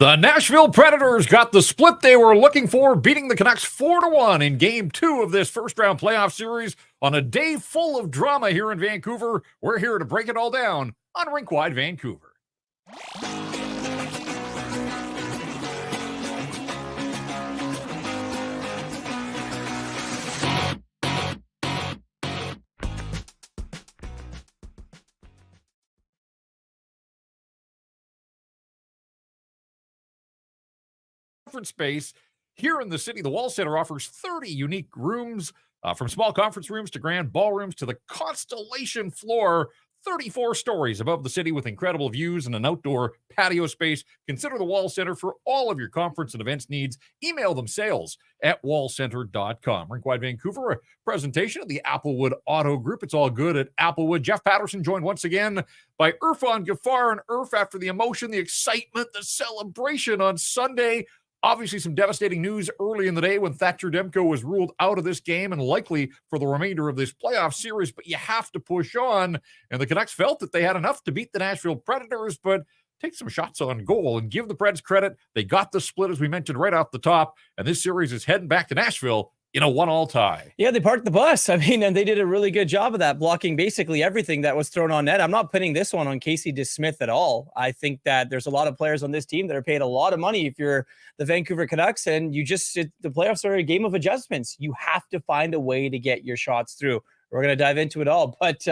The Nashville Predators got the split they were looking for, beating the Canucks 4-1 in Game 2 of this first-round playoff series on a day full of drama here in Vancouver. We're here to break it all down on Rink Wide Vancouver. Space here in the city. The Wall Center offers 30 unique rooms, from small conference rooms to grand ballrooms to the Constellation floor, 34 stories above the city with incredible views and an outdoor patio space. Consider the Wall Center for all of your conference and events needs. Email them sales@wallcenter.com. Rink Wide Vancouver, a presentation of the Applewood Auto Group. It's all good at Applewood. Jeff Paterson joined once again by Irfaan, Gaffar, and Irf after the emotion, the excitement, the celebration on Sunday. Obviously, some devastating news early in the day when Thatcher Demko was ruled out of this game and likely for the remainder of this playoff series, but you have to push on. And the Canucks felt that they had enough to beat the Nashville Predators, but take some shots on goal and give the Preds credit. They got the split, as we mentioned, right off the top, and this series is heading back to Nashville in a 1-1 tie. Yeah, they parked the bus. I mean, and they did a really good job of that, blocking basically everything that was thrown on net. I'm not putting this one on Casey DeSmith at all. I think that there's a lot of players on this team that are paid a lot of money if you're the Vancouver Canucks, and the playoffs are a game of adjustments. You have to find a way to get your shots through. We're going to dive into it all. But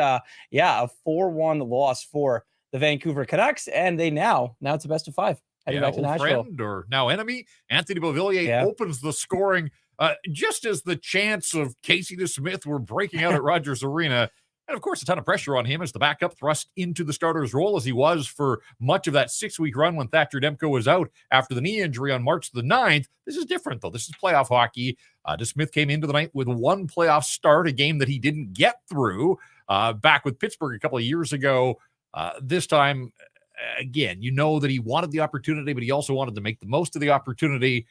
yeah, a 4-1 loss for the Vancouver Canucks, and they now it's a best of 5 heading back to Nashville. Friend or now enemy, Anthony Beauvillier opens the scoring. Just as the chants of Casey DeSmith were breaking out at Rogers Arena. And, of course, a ton of pressure on him as the backup thrust into the starter's role as he was for much of that 6-week run when Thatcher Demko was out after the knee injury on March the 9th. This is different, though. This is playoff hockey. DeSmith came into the night with one playoff start, a game that he didn't get through back with Pittsburgh a couple of years ago. This time, again, you know that he wanted the opportunity, but he also wanted to make the most of the opportunity.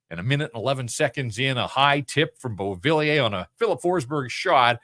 And a minute and 11 seconds in, a high tip from Beauvillier on a Philip Forsberg shot.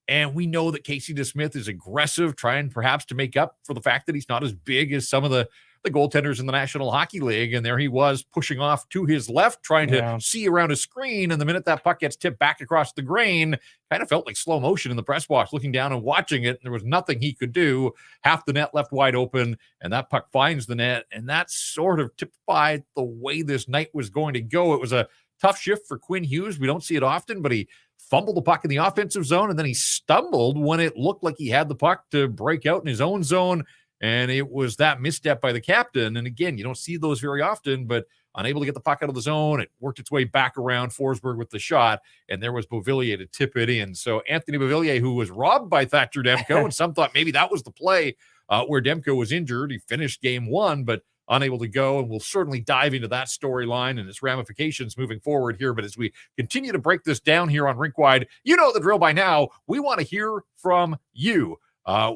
And we know that Casey DeSmith is aggressive, trying perhaps to make up for the fact that he's not as big as some of the goaltenders in the National Hockey League. And there he was pushing off to his left, trying to see around a screen. And the minute that puck gets tipped back across the grain, kind of felt like slow motion in the press box, looking down and watching it. There was nothing he could do. Half the net left wide open, and that puck finds the net. And that sort of typified the way this night was going to go. It was a tough shift for Quinn Hughes. We don't see it often, but he fumbled the puck in the offensive zone, and then he stumbled when it looked like he had the puck to break out in his own zone. And it was that misstep by the captain. And again, you don't see those very often, but unable to get the puck out of the zone, it worked its way back around Forsberg with the shot, and there was Beauvillier to tip it in. So Anthony Beauvillier, who was robbed by Thatcher Demko, and some thought maybe that was the play where Demko was injured. He finished game 1, but unable to go, and we'll certainly dive into that storyline and its ramifications moving forward here. But as we continue to break this down here on Rink Wide, you know the drill by now. We want to hear from you.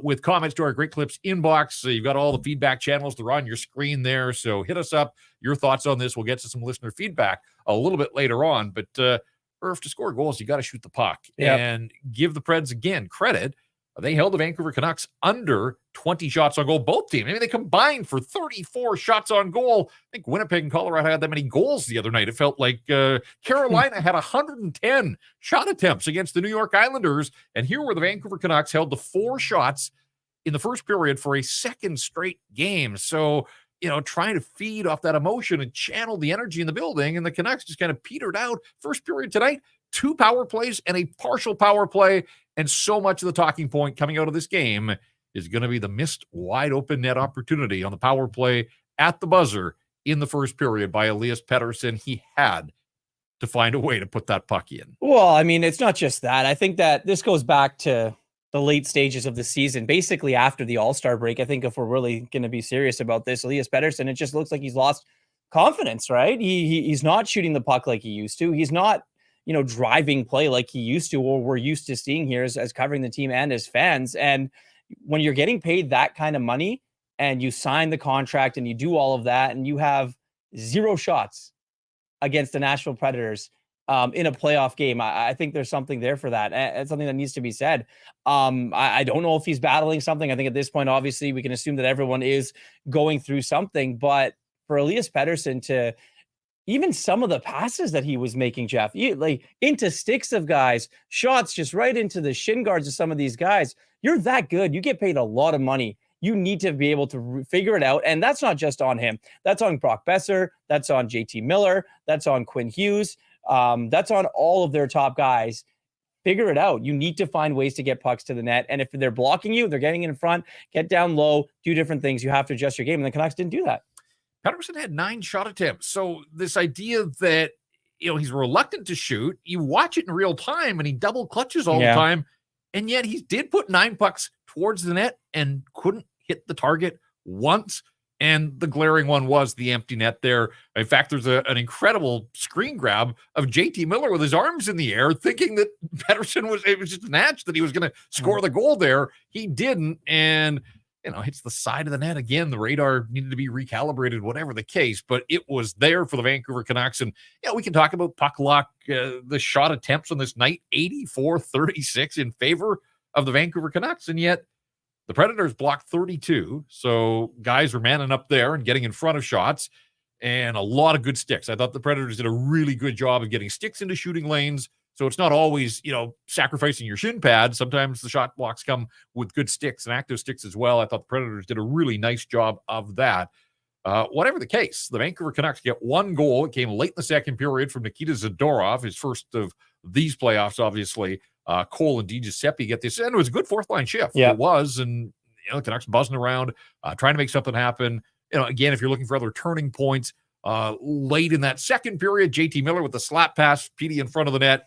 With comments to our Great Clips inbox. You've got all the feedback channels. They're on your screen there. So hit us up. Your thoughts on this. We'll get to some listener feedback a little bit later on. But Irf, to score goals, you got to shoot the puck. And give the Preds, again, credit. They held the Vancouver Canucks under 20 shots on goal. Both teams. I mean, they combined for 34 shots on goal. I think Winnipeg and Colorado had that many goals the other night. It felt like Carolina had 110 shot attempts against the New York Islanders. And here were the Vancouver Canucks held to 4 shots in the first period for a second straight game. So, trying to feed off that emotion and channel the energy in the building. And the Canucks just kind of petered out. First period tonight, 2 power plays and a partial power play. And so much of the talking point coming out of this game is going to be the missed wide open net opportunity on the power play at the buzzer in the first period by Elias Pettersson. He had to find a way to put that puck in. Well, I mean, it's not just that. I think that this goes back to the late stages of the season, basically after the All-Star break. I think if we're really going to be serious about this, Elias Pettersson, it just looks like he's lost confidence, right? He's not shooting the puck like he used to. He's not driving play like he used to, or we're used to seeing here as covering the team and as fans. And when you're getting paid that kind of money and you sign the contract and you do all of that and you have 0 shots against the Nashville Predators in a playoff game, I think there's something there for that. It's something that needs to be said. I don't know if he's battling something. I think at this point, obviously, we can assume that everyone is going through something, but for Elias Pettersson to even some of the passes that he was making, Jeff, like into sticks of guys, shots just right into the shin guards of some of these guys. You're that good. You get paid a lot of money. You need to be able to figure it out. And that's not just on him. That's on Brock Besser. That's on JT Miller. That's on Quinn Hughes. That's on all of their top guys. Figure it out. You need to find ways to get pucks to the net. And if they're blocking you, they're getting in front, get down low, do different things. You have to adjust your game. And the Canucks didn't do that. Pettersson had 9 shot attempts. So this idea that, he's reluctant to shoot, you watch it in real time and he double clutches all the time. And yet he did put 9 pucks towards the net and couldn't hit the target once. And the glaring one was the empty net there. In fact, there's an incredible screen grab of JT Miller with his arms in the air, thinking that Pettersson it was just an edge that he was going to score the goal there. He didn't. And, hits the side of the net again. The radar needed to be recalibrated, whatever the case, but it was there for the Vancouver Canucks. And, we can talk about puck luck, the shot attempts on this night, 84-36 in favor of the Vancouver Canucks. And yet the Predators blocked 32. So guys were manning up there and getting in front of shots and a lot of good sticks. I thought the Predators did a really good job of getting sticks into shooting lanes. So it's not always, sacrificing your shin pad. Sometimes the shot blocks come with good sticks and active sticks as well. I thought the Predators did a really nice job of that. Whatever the case, the Vancouver Canucks get 1 goal. It came late in the second period from Nikita Zadorov, his first of these playoffs, obviously. Cole and DiGiuseppe get this, and it was a good fourth-line shift. Yeah. It was, and the Canucks buzzing around, trying to make something happen. Again, if you're looking for other turning points, late in that second period, JT Miller with the slap pass, Petey in front of the net,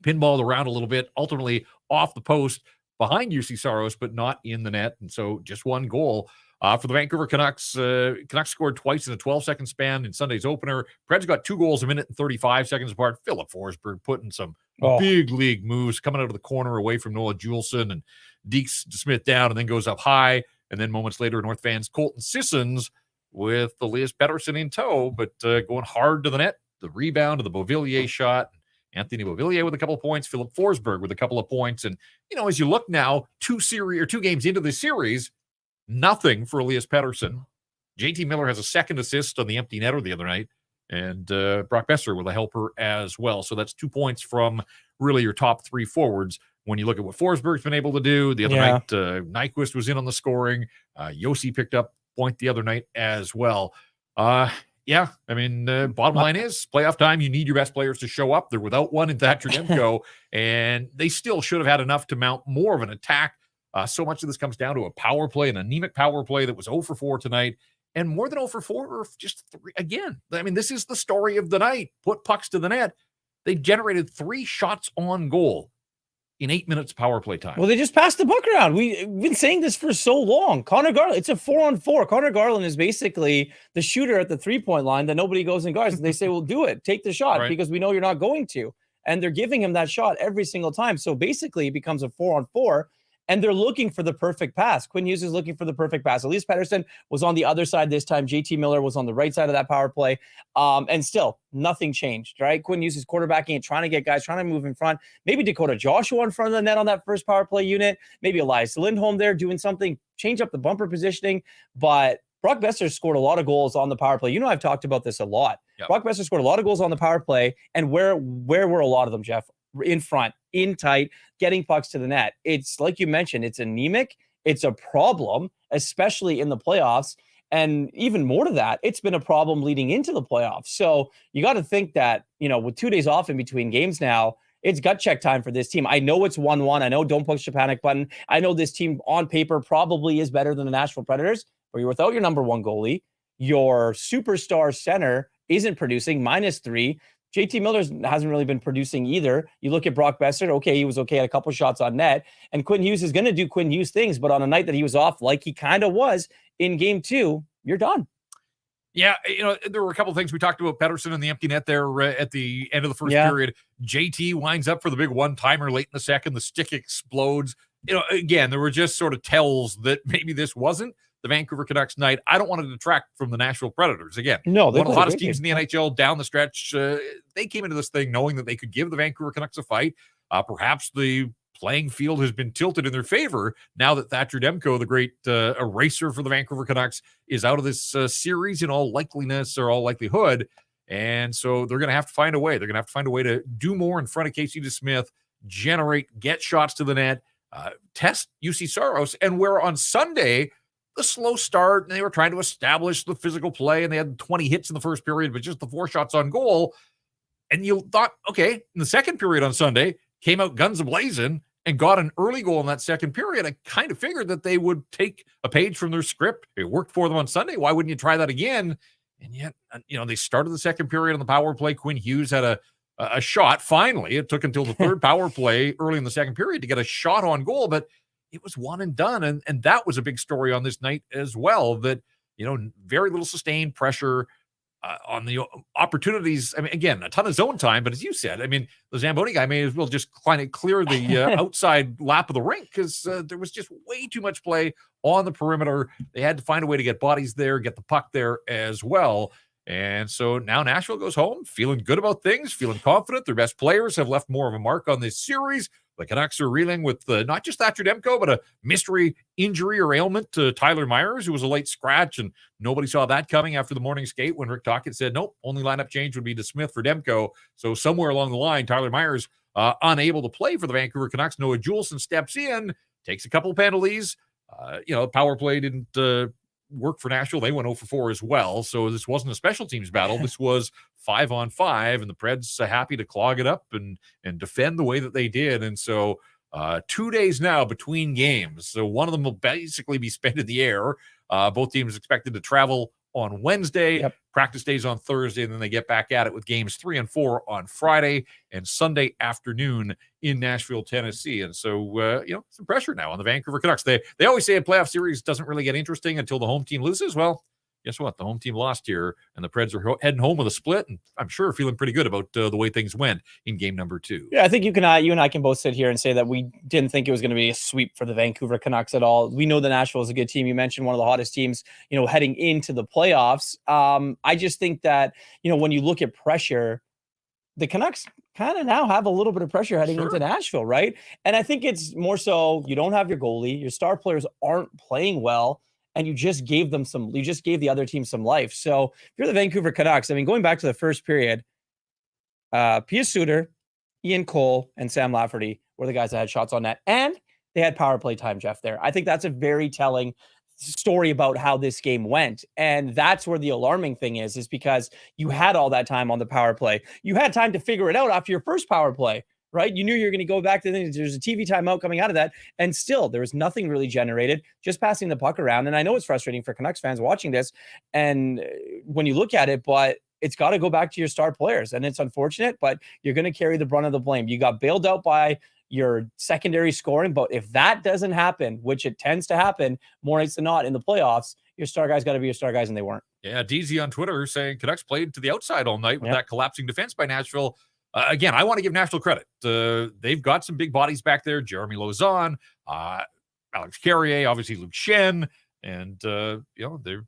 pinballed around a little bit, ultimately off the post behind UC Saros, but not in the net. And so just 1 goal for the Vancouver Canucks. Canucks scored twice in a 12-second span in Sunday's opener. Preds got 2 goals a minute and 35 seconds apart. Philip Forsberg putting some big league moves, coming out of the corner away from Noah Juleson and dekes Smith down and then goes up high. And then moments later, North fans Colton Sissons with Elias Pettersson in tow, but going hard to the net. The rebound to the Beauvillier shot. Anthony Beauvillier with a couple of points, Philip Forsberg with a couple of points. And, as you look now, 2 games into the series, nothing for Elias Pettersson. JT Miller has a second assist on the empty netter the other night, and Brock Besser with a helper as well. So that's 2 points from really your top 3 forwards. When you look at what Forsberg's been able to do, the other night, Nyquist was in on the scoring. Yossi picked up point the other night as well. Bottom line is playoff time. You need your best players to show up. They're without one in Thatcher Demko, and they still should have had enough to mount more of an attack. So much of this comes down to a power play, an anemic power play that was 0 for 4 tonight, and more than 0 for 4 or just 3 again. This is the story of the night. Put pucks to the net. They generated 3 shots on goal in 8 minutes power play time. Well, they just passed the puck around. We've been saying this for so long. Connor Garland, it's a 4-on-4. Connor Garland is basically the shooter at the 3-point line that nobody goes and guards. They say, well, do it. Take the shot because we know you're not going to. And they're giving him that shot every single time. So basically it becomes a 4-on-4. And they're looking for the perfect pass. Quinn Hughes is looking for the perfect pass. Elias Pettersson was on the other side this time. JT Miller was on the right side of that power play. And still, nothing changed, right? Quinn Hughes is quarterbacking and trying to get guys, trying to move in front. Maybe Dakota Joshua in front of the net on that first power play unit. Maybe Elias Lindholm there doing something, change up the bumper positioning. But Brock Besser scored a lot of goals on the power play. I've talked about this a lot. Yep. Brock Besser scored a lot of goals on the power play. And where were a lot of them, Jeff? In front, in tight, getting pucks to the net. It's like you mentioned, it's anemic. It's a problem, especially in the playoffs. And even more to that, it's been a problem leading into the playoffs. So you got to think that, with 2 days off in between games now, it's gut check time for this team. I know it's 1-1. I know don't push the panic button. I know this team on paper probably is better than the Nashville Predators, but you're without your number 1 goalie. Your superstar center isn't producing, -3. JT Miller hasn't really been producing either. You look at Brock Besser, okay, he was okay at a couple shots on net. And Quinn Hughes is going to do Quinn Hughes things, but on a night that he was off, like he kind of was in game 2, you're done. Yeah, there were a couple of things we talked about Pettersson and the empty net there at the end of the first period. JT winds up for the big one-timer late in the second. The stick explodes. Again, there were just sort of tells that maybe this wasn't the Vancouver Canucks night. I don't want to detract from the Nashville Predators. Again, one of the hottest teams in the NHL down the stretch. They came into this thing knowing that they could give the Vancouver Canucks a fight. Perhaps the playing field has been tilted in their favor now that Thatcher Demko, the great eraser for the Vancouver Canucks, is out of this series in all likelihood. And so they're going to have to find a way. They're going to have to find a way to do more in front of Casey DeSmith, get shots to the net, test UC Saros. And where on Sunday, the slow start, and they were trying to establish the physical play, and they had 20 hits in the first period, but just the 4 shots on goal. And you thought, okay, in the second period on Sunday, came out guns a-blazing and got an early goal in that second period. I kind of figured that they would take a page from their script. It worked for them on Sunday. Why wouldn't you try that again? And yet, they started the second period on the power play. Quinn Hughes had a shot. Finally, it took until the third power play early in the second period to get a shot on goal, but it was one and done. And that was a big story on this night as well, that, very little sustained pressure on the opportunities. I mean, again, a ton of zone time, but as you said, the Zamboni guy may as well just kind of clear the outside lap of the rink, because there was just way too much play on the perimeter. They had to find a way to get bodies there, get the puck there as well. And so now Nashville goes home feeling good about things, feeling confident. Their best players have left more of a mark on this series. The Canucks are reeling with not just Thatcher Demko, but a mystery injury or ailment to Tyler Myers, who was a late scratch, and nobody saw that coming after the morning skate when Rick Tocchet said, nope, only lineup change would be to Smith for Demko. So somewhere along the line, Tyler Myers unable to play for the Vancouver Canucks. Noah Juleson steps in, takes a couple of penalties. Power play didn't work for Nashville. They went 0 for 4 as well. So this wasn't a special teams battle. This was 5-on-5, and the Preds are happy to clog it up and defend the way that they did. And so 2 days now between games. So one of them will basically be spent in the air. Both teams expected to travel on Wednesday, practice days on Thursday, and then they get back at it with games 3 and 4 on Friday and Sunday afternoon in Nashville, Tennessee. And so, some pressure now on the Vancouver Canucks. They always say a playoff series doesn't really get interesting until the home team loses. Well, guess what? The home team lost here, and the Preds are heading home with a split, and I'm sure feeling pretty good about the way things went in game number 2. Yeah, I think you and I can both sit here and say that we didn't think it was going to be a sweep for the Vancouver Canucks at all. We know that Nashville is a good team. You mentioned one of the hottest teams, heading into the playoffs. I just think that, when you look at pressure, the Canucks kind of now have a little bit of pressure heading into Nashville, right? And I think it's more so you don't have your goalie, your star players aren't playing well, and you just gave the other team some life. So if you're the Vancouver Canucks, going back to the first period, Pius Suter, Ian Cole, and Sam Lafferty were the guys that had shots on net, and they had power play time, Jeff, there. I think that's a very telling story about how this game went. And that's where the alarming thing is because you had all that time on the power play. You had time to figure it out after your first power play, right? You knew you were going to go back to things. There's a TV timeout coming out of that. And still, there was nothing really generated, just passing the puck around. And I know it's frustrating for Canucks fans watching this. And when you look at it, but it's got to go back to your star players. And it's unfortunate, but you're going to carry the brunt of the blame. You got bailed out by your secondary scoring. But if that doesn't happen, which it tends to happen more nights than not in the playoffs, your star guys got to be your star guys, and they weren't. Yeah, DZ on Twitter saying Canucks played to the outside all night with that collapsing defense by Nashville. Again, I want to give Nashville credit. They've got some big bodies back there. Jeremy Lauzon, Alex Carrier, obviously Luke Shen, and they're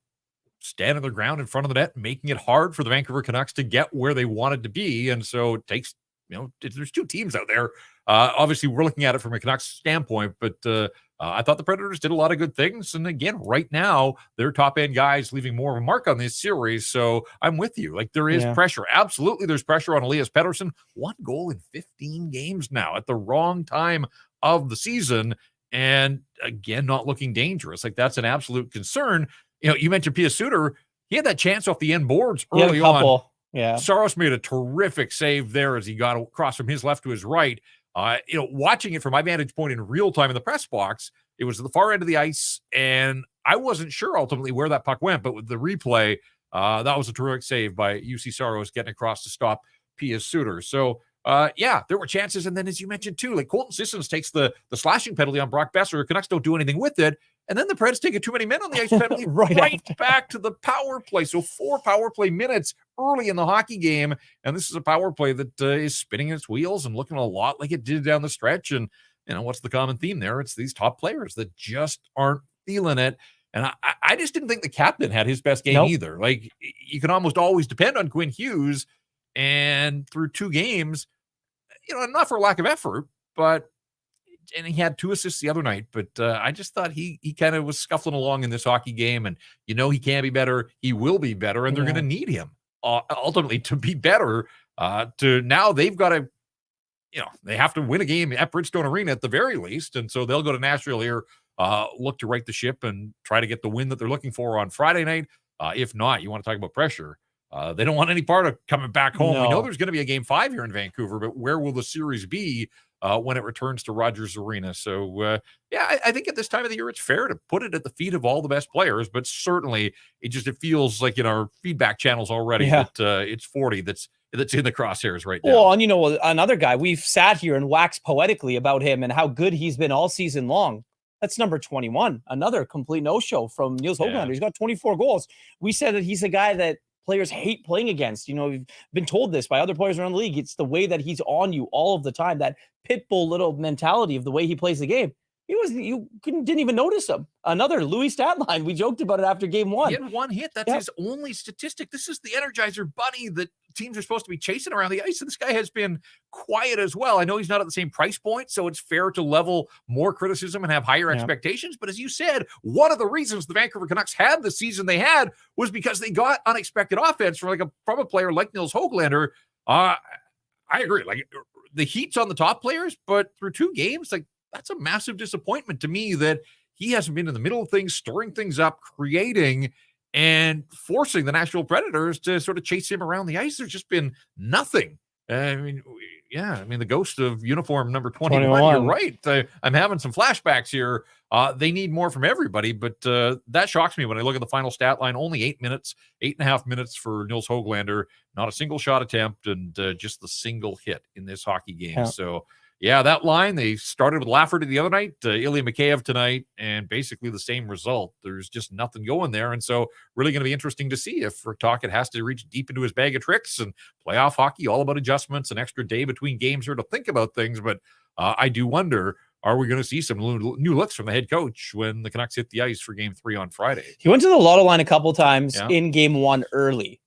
standing their ground in front of the net, making it hard for the Vancouver Canucks to get where they wanted to be. And so it takes, there's two teams out there. Obviously, we're looking at it from a Canucks standpoint, but I thought the Predators did a lot of good things. And again, right now, their top-end guys leaving more of a mark on this series. So I'm with you. Like, there is pressure. Absolutely, there's pressure on Elias Pettersson. 1 goal in 15 games now at the wrong time of the season. And again, not looking dangerous. Like, that's an absolute concern. You mentioned Pius Suter. He had that chance off the end boards early on. Yeah. Saros made a terrific save there as he got across from his left to his right. Watching it from my vantage point in real time in the press box, it was at the far end of the ice, and I wasn't sure ultimately where that puck went, but with the replay, that was a terrific save by UC Saros getting across to stop Pius Suter. So, there were chances, and then as you mentioned too, like Colton Sissons takes the slashing penalty on Brock Besser. Canucks don't do anything with it, and then the Preds take a too many men on the ice penalty right back to the power play. So 4 power play minutes early in the hockey game, and this is a power play that is spinning its wheels and looking a lot like it did down the stretch. And what's the common theme there? It's these top players that just aren't feeling it. And I just didn't think the captain had his best game either. Like, you can almost always depend on Quinn Hughes, and through 2 games, not for lack of effort, but and he had 2 assists the other night, but I just thought he kind of was scuffling along in this hockey game, and he can be better. He will be better, and they're going to need him ultimately to be better. Now they've got to, they have to win a game at Bridgestone Arena at the very least, and so they'll go to Nashville here, look to right the ship and try to get the win that they're looking for on Friday night. If not, you want to talk about pressure. They don't want any part of coming back home. No. We know there's going to be a game 5 here in Vancouver, but where will the series be when it returns to Rogers Arena? So, I think at this time of the year, it's fair to put it at the feet of all the best players, but certainly it feels like in our feedback channels already that it's 40 that's in the crosshairs right now. Well, and another guy, we've sat here and waxed poetically about him and how good he's been all season long. That's number 21, another complete no-show from Nils Höglander. He's got 24 goals. We said that he's a guy that players hate playing against. We've been told this by other players around the league. It's the way that he's on you all of the time, that pit bull little mentality of the way he plays the game. Didn't even notice him. Another Louis stat line. We joked about it after game 1. He had 1 hit. That's his only statistic. This is the Energizer Bunny that teams are supposed to be chasing around the ice. And this guy has been quiet as well. I know he's not at the same price point, so it's fair to level more criticism and have higher expectations. But as you said, one of the reasons the Vancouver Canucks had the season they had was because they got unexpected offense from a player like Nils Höglander. I agree. Like, the heat's on the top players, but through 2 games, that's a massive disappointment to me that he hasn't been in the middle of things, stirring things up, creating and forcing the Nashville Predators to sort of chase him around the ice. There's just been nothing. The ghost of uniform number 21. You're right. I'm having some flashbacks here. They need more from everybody, but that shocks me when I look at the final stat line. Only 8.5 minutes for Nils Höglander, not a single shot attempt, and just the single hit in this hockey game. Yeah. So, that line, they started with Lafferty the other night, Ilya Mikheyev tonight, and basically the same result. There's just nothing going there. And so really going to be interesting to see if Rick Tocchet has to reach deep into his bag of tricks, and playoff hockey, all about adjustments, an extra day between games here to think about things. But I do wonder, are we going to see some new looks from the head coach when the Canucks hit the ice for game 3 on Friday? He went to the lotto line a couple times in game 1 early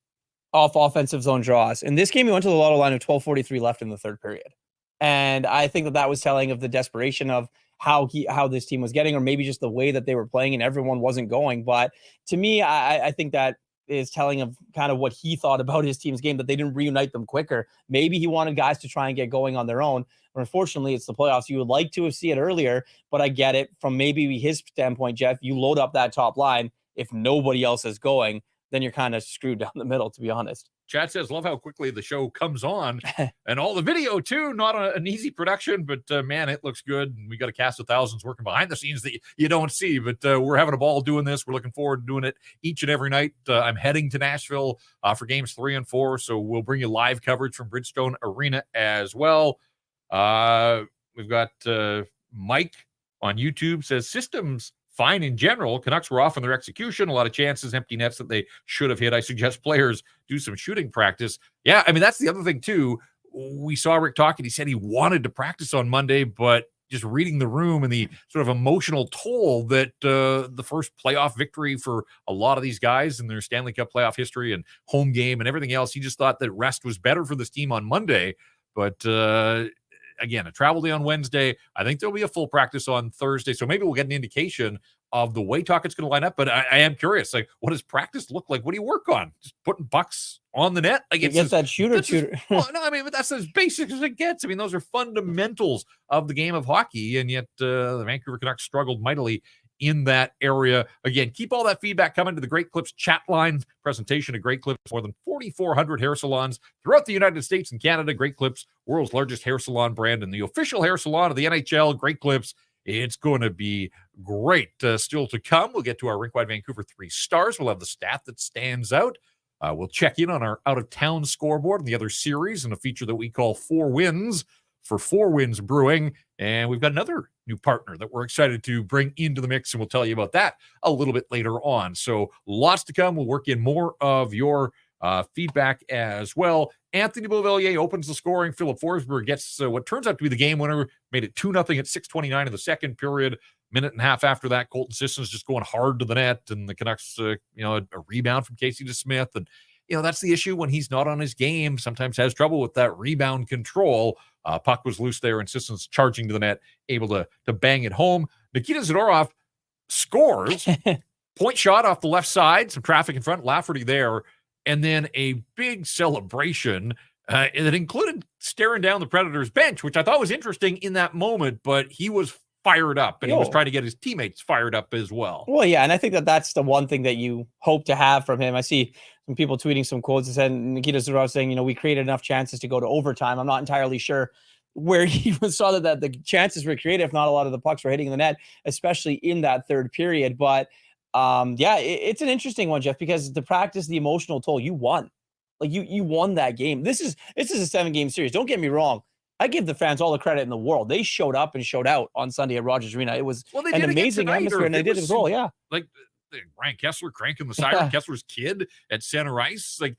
off offensive zone draws. In this game, he went to the lotto line with 12:43 left in the third period. And I think that was telling of the desperation of how this team was getting, or maybe just the way that they were playing and everyone wasn't going. But to me, I think that is telling of kind of what he thought about his team's game, that they didn't reunite them quicker. Maybe he wanted guys to try and get going on their own. But unfortunately, it's the playoffs. You would like to see it earlier, but I get it from maybe his standpoint, Jeff. You load up that top line. If nobody else is going, then you're kind of screwed down the middle, to be honest. Chat says, love how quickly the show comes on and all the video too. Not an easy production, but man, it looks good. And we got a cast of thousands working behind the scenes that you don't see, but we're having a ball doing this. We're looking forward to doing it each and every night. I'm heading to Nashville for games 3 and 4. So we'll bring you live coverage from Bridgestone Arena as well. We've got Mike on YouTube says, systems fine in general. Canucks were off in their execution. A lot of chances, empty nets that they should have hit. I suggest players do some shooting practice. Yeah, I mean, that's the other thing, too. We saw Rick Tocchet. He said he wanted to practice on Monday, but just reading the room and the sort of emotional toll that the first playoff victory for a lot of these guys in their Stanley Cup playoff history and home game and everything else, he just thought that rest was better for this team on Monday. But again, a travel day on Wednesday. I think there'll be a full practice on Thursday. So maybe we'll get an indication of the way Tocchet's going to line up. But I am curious, like, what does practice look like? What do you work on? Just putting pucks on the net? Like, it's just that shooter. Well, no, I mean, but that's as basic as it gets. I mean, those are fundamentals of the game of hockey. And yet the Vancouver Canucks struggled mightily in that area. Again, keep all that feedback coming to the Great Clips chat line. Presentation of Great Clips, more than 4,400 hair salons throughout the United States and Canada. Great Clips, world's largest hair salon brand and the official hair salon of the NHL. Great Clips. It's going to be great. Still to come, we'll get to our Rink Wide Vancouver 3 stars. We'll have the stat that stands out. We'll check in on our out-of-town scoreboard and the other series and a feature that we call 4 Wins for 4 Wins Brewing. And we've got another new partner that we're excited to bring into the mix, and we'll tell you about that a little bit later on. So lots to come. We'll work in more of your feedback as well. Anthony Beauvillier opens the scoring. Philip Forsberg gets what turns out to be the game winner, made it 2-0 at 6:29 in the second period. Minute and a half after that, Colton Sissons just going hard to the net, and the Canucks, a rebound from Casey DeSmith, and that's the issue when he's not on his game. Sometimes has trouble with that rebound control. Puck was loose there, and Sissons charging to the net, able to bang it home. Nikita Zadorov scores. Point shot off the left side, some traffic in front, Lafferty there, and then a big celebration that included staring down the Predators bench, which I thought was interesting in that moment, but he was fired up, and he was trying to get his teammates fired up as well. Well, yeah, and I think that's the one thing that you hope to have from him. I see some people tweeting some quotes that said Nikita Zadorov saying, we created enough chances to go to overtime. I'm not entirely sure where he saw that the chances were created, if not a lot of the pucks were hitting the net, especially in that third period. But it's an interesting one, Jeff, because the practice, the emotional toll, you won. Like you won that game. This is a 7-game series. Don't get me wrong. I give the fans all the credit in the world. They showed up and showed out on Sunday at Rogers Arena. It was an amazing atmosphere, and they did it as well. Yeah, like Ryan Kessler cranking the siren, Kessler's kid at center ice, like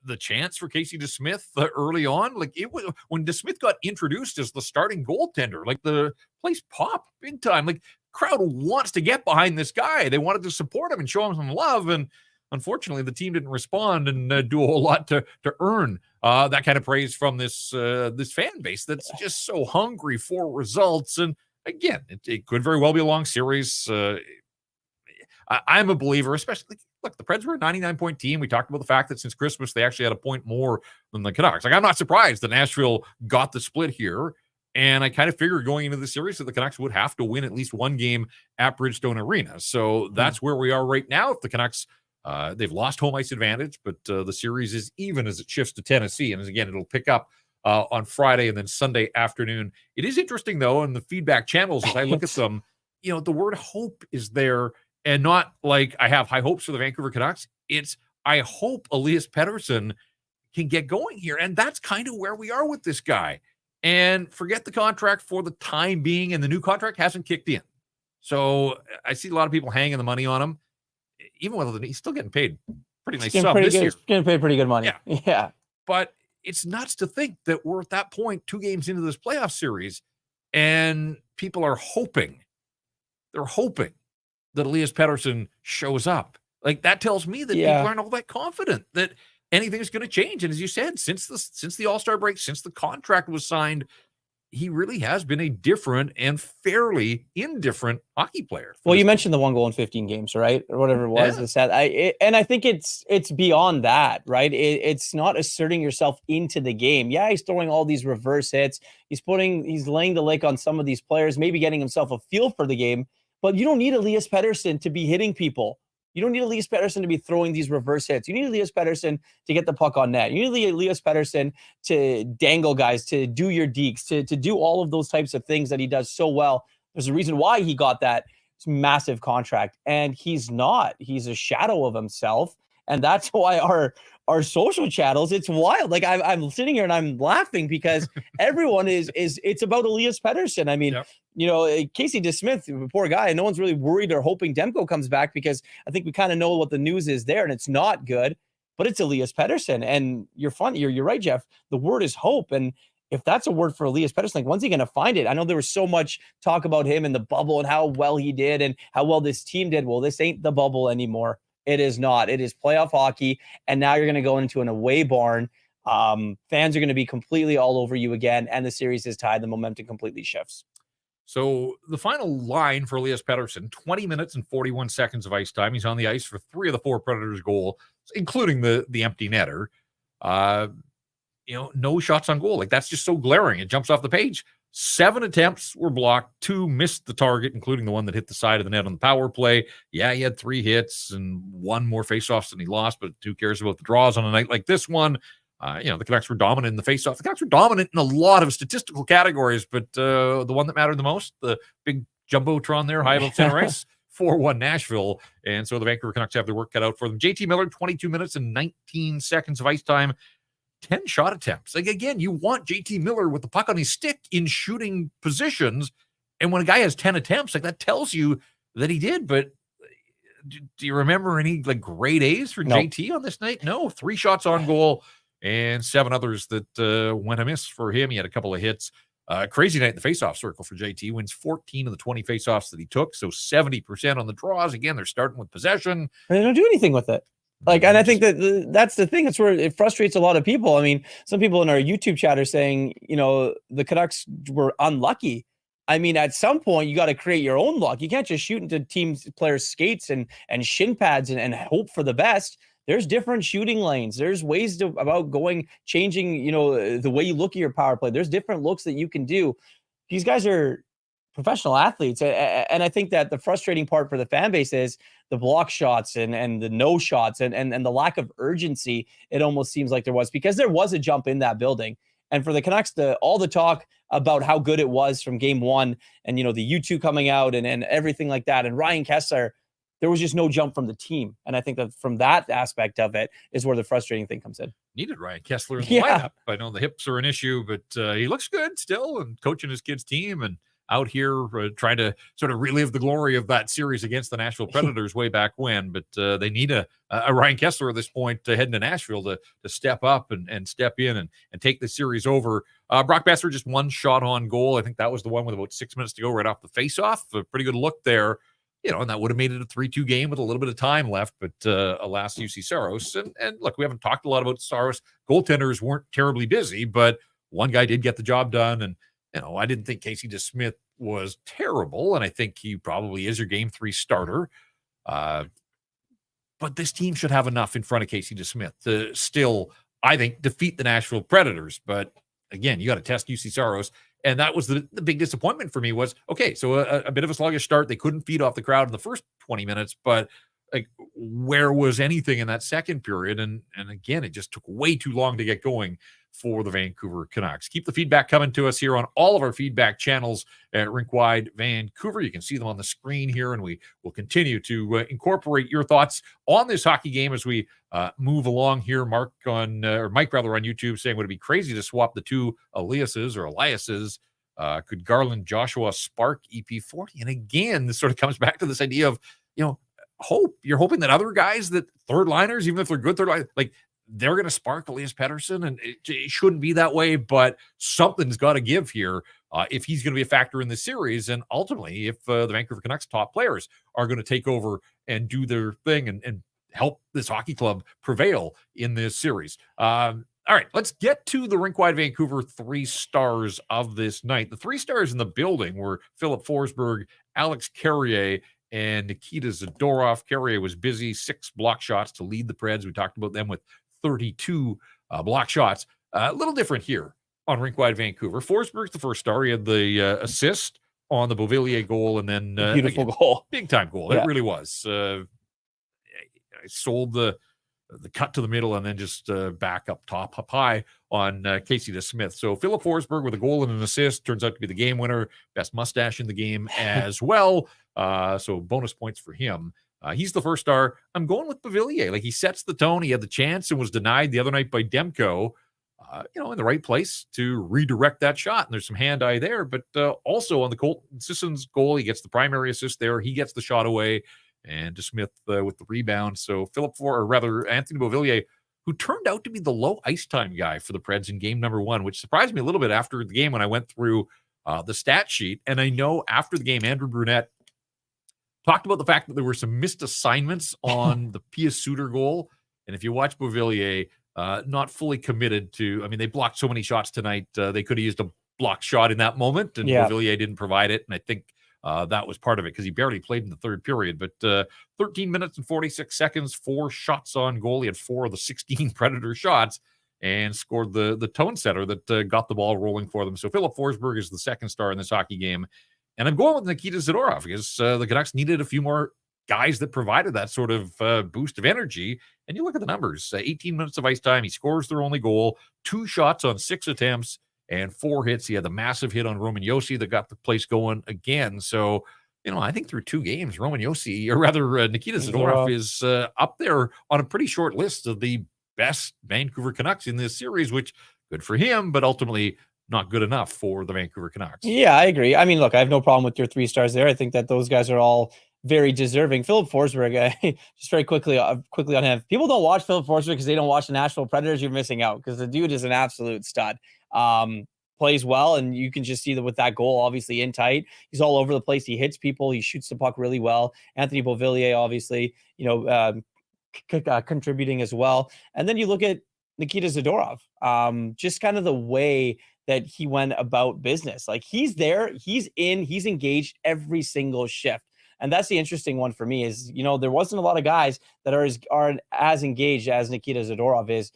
the chance for Casey DeSmith early on. Like it was when DeSmith got introduced as the starting goaltender, like the place popped big time. Like crowd wants to get behind this guy. They wanted to support him and show him some love, and unfortunately, the team didn't respond and do a whole lot to earn that kind of praise from this fan base that's just so hungry for results. And again, it could very well be a long series. I'm a believer, especially, look, the Preds were a 99-point team. We talked about the fact that since Christmas, they actually had a point more than the Canucks. Like, I'm not surprised that Nashville got the split here. And I kind of figured going into the series that the Canucks would have to win at least one game at Bridgestone Arena. So that's where we are right now. If the Canucks, they've lost home ice advantage, but the series is even as it shifts to Tennessee. And again, it'll pick up on Friday and then Sunday afternoon. It is interesting, though, in the feedback channels, as I look at them, the word hope is there, and not like I have high hopes for the Vancouver Canucks. It's I hope Elias Pettersson can get going here. And that's kind of where we are with this guy. And forget the contract for the time being, and the new contract hasn't kicked in. So I see a lot of people hanging the money on him. Even with he's still getting paid pretty nice sum this year. Getting paid pretty good money. Yeah. But it's nuts to think that we're at that point 2 games into this playoff series, and people are hoping. They're hoping that Elias Pettersson shows up. Like, that tells me that people aren't all that confident that anything's going to change. And as you said, since the All-Star break, since the contract was signed, he really has been a different and fairly indifferent hockey player. Well, you mentioned the 1 goal in 15 games, right? Or whatever it was. Yeah. And I think it's beyond that, right? It's not asserting yourself into the game. Yeah, he's throwing all these reverse hits. He's laying the lake on some of these players, maybe getting himself a feel for the game. But you don't need Elias Pettersson to be hitting people. You don't need Elias Pettersson to be throwing these reverse hits. You need Elias Pettersson to get the puck on net. You need Elias Pettersson to dangle guys, to do your deeks, to do all of those types of things that he does so well. There's a reason why he got that massive contract. And he's not. He's a shadow of himself. And that's why our social channels, it's wild. Like I'm sitting here and I'm laughing because everyone it's about Elias Pettersson. I mean, Casey DeSmith, poor guy, no one's really worried or hoping Demko comes back because I think we kind of know what the news is there, and it's not good, but it's Elias Pettersson. And you're right, Jeff. The word is hope. And if that's a word for Elias Pettersson, like, when's he going to find it? I know there was so much talk about him in the bubble and how well he did and how well this team did. Well, this ain't the bubble anymore. It is not. It is playoff hockey. And now you're going to go into an away barn. Fans are going to be completely all over you again. And the series is tied. The momentum completely shifts. So the final line for Elias Pettersson, 20 minutes and 41 seconds of ice time. He's on the ice for 3 of the 4 Predators' goals, including the empty netter. No shots on goal. Like, that's just so glaring. It jumps off the page. 7 attempts were blocked. 2 missed the target, including the one that hit the side of the net on the power play. Yeah, he had 3 hits and 1 more faceoffs than he lost, but who cares about the draws on a night like this one? The Canucks were dominant in the faceoff. The Canucks were dominant in a lot of statistical categories, but the one that mattered the most, the big jumbotron there, high above center ice, 4-1 Nashville. And so the Vancouver Canucks have their work cut out for them. JT Miller, 22 minutes and 19 seconds of ice time, 10 shot attempts. Like, again, you want JT Miller with the puck on his stick in shooting positions. And when a guy has 10 attempts, like, that tells you that he did. But do you remember any grade A's for JT on this night? No, 3 shots on goal and 7 others that went amiss for him. He had a couple of hits. Crazy night in the faceoff circle for JT. Wins 14 of the 20 faceoffs that he took, so 70% on the draws. Again, they're starting with possession. They don't do anything with it. Like, and I think that that's the thing. That's where it frustrates a lot of people. I mean, some people in our YouTube chat are saying, the Canucks were unlucky. I mean, at some point, you got to create your own luck. You can't just shoot into players' skates and shin pads and hope for the best. There's different shooting lanes. There's ways about changing, the way you look at your power play. There's different looks that you can do. These guys are professional athletes. And I think that the frustrating part for the fan base is the block shots and the no shots and the lack of urgency. It almost seems like there was, because there was a jump in that building. And for the Canucks, all the talk about how good it was from game one and, the U2 coming out and everything like that. And Ryan Kesler, there was just no jump from the team. And I think that from that aspect of it is where the frustrating thing comes in. Needed Ryan Kesler in the lineup. I know the hips are an issue, but he looks good still and coaching his kids' team and out here trying to sort of relive the glory of that series against the Nashville Predators way back when. But they need a Ryan Kesler at this point heading to Nashville to step up and step in and take the series over. Brock Boeser just one shot on goal. I think that was the one with about 6 minutes to go right off the faceoff. A pretty good look there. And that would have made it a 3-2 game with a little bit of time left. But alas, UC Saros. And look, we haven't talked a lot about Saros. Goaltenders weren't terribly busy, but one guy did get the job done. And I didn't think Casey DeSmith was terrible, and I think he probably is your game 3 starter. But this team should have enough in front of Casey DeSmith to still, I think, defeat the Nashville Predators. But again, you got to test UC Saros, and that was the big disappointment for me was, okay, so a bit of a sluggish start. They couldn't feed off the crowd in the first 20 minutes, but like, where was anything in that second period? And again, it just took way too long to get going for the Vancouver Canucks. Keep the feedback coming to us here on all of our feedback channels at Rink Wide Vancouver. You can see them on the screen here, and we will continue to incorporate your thoughts on this hockey game as we move along here. Mike on YouTube saying, would it be crazy to swap the two Eliases? Could Garland Joshua spark EP40? And again, this sort of comes back to this idea of, hope. You're hoping that other guys, that third liners, even if they're good third liners, like, they're going to spark Elias Pettersson, and it shouldn't be that way, but something's got to give here if he's going to be a factor in this series, and ultimately if the Vancouver Canucks top players are going to take over and do their thing and help this hockey club prevail in this series. All right, let's get to the Rink Wide Vancouver 3 stars of this night. The 3 stars in the building were Philip Forsberg, Alex Carrier, and Nikita Zadorov. Carrier was busy, 6 block shots to lead the Preds. We talked about them with 32 block shots. A little different here on Rink Wide Vancouver. Forsberg's the first star. He had the assist on the Beauvillier goal, and then beautiful goal, big time goal. Yeah. It really was. I sold the cut to the middle and then just back up top, up high on Casey DeSmith. So Philip Forsberg with a goal and an assist turns out to be the game winner. Best mustache in the game as well. So bonus points for him. He's the first star. I'm going with Beauvillier. Like, he sets the tone. He had the chance and was denied the other night by Demko, in the right place to redirect that shot. And there's some hand-eye there. But also on the Colton Sisson's goal, he gets the primary assist there. He gets the shot away. And DeSmith with the rebound. So Anthony Beauvillier, who turned out to be the low ice time guy for the Preds in game number 1, which surprised me a little bit after the game when I went through the stat sheet. And I know after the game, Andrew Brunette talked about the fact that there were some missed assignments on the Pia Suter goal. And if you watch Beauvillier, not fully committed to, they blocked so many shots tonight. They could have used a blocked shot in that moment, and Beauvillier didn't provide it. And I think that was part of it because he barely played in the third period. But 13 minutes and 46 seconds, 4 shots on goal. He had 4 of the 16 Predator shots and scored the tone setter that got the ball rolling for them. So Philip Forsberg is the second star in this hockey game. And I'm going with Nikita Zadorov because the Canucks needed a few more guys that provided that sort of boost of energy. And you look at the numbers, 18 minutes of ice time. He scores their only goal, 2 shots on 6 attempts and 4 hits. He had the massive hit on Roman Josi that got the place going again. So, I think through 2 games, Nikita Zadorov is up there on a pretty short list of the best Vancouver Canucks in this series, which good for him, but ultimately not good enough for the Vancouver Canucks. Yeah, I agree. Look, I have no problem with your 3 stars there. I think that those guys are all very deserving. Philip Forsberg, just very quickly on him. People don't watch Philip Forsberg because they don't watch the Nashville Predators. You're missing out because the dude is an absolute stud. Plays well, and you can just see that with that goal, obviously in tight. He's all over the place. He hits people. He shoots the puck really well. Anthony Beauvillier, obviously, contributing as well. And then you look at Nikita Zadorov, just kind of the way that he went about business. Like he's there, he's engaged every single shift. And that's the interesting one for me is, there wasn't a lot of guys that are as engaged as Nikita Zadorov is,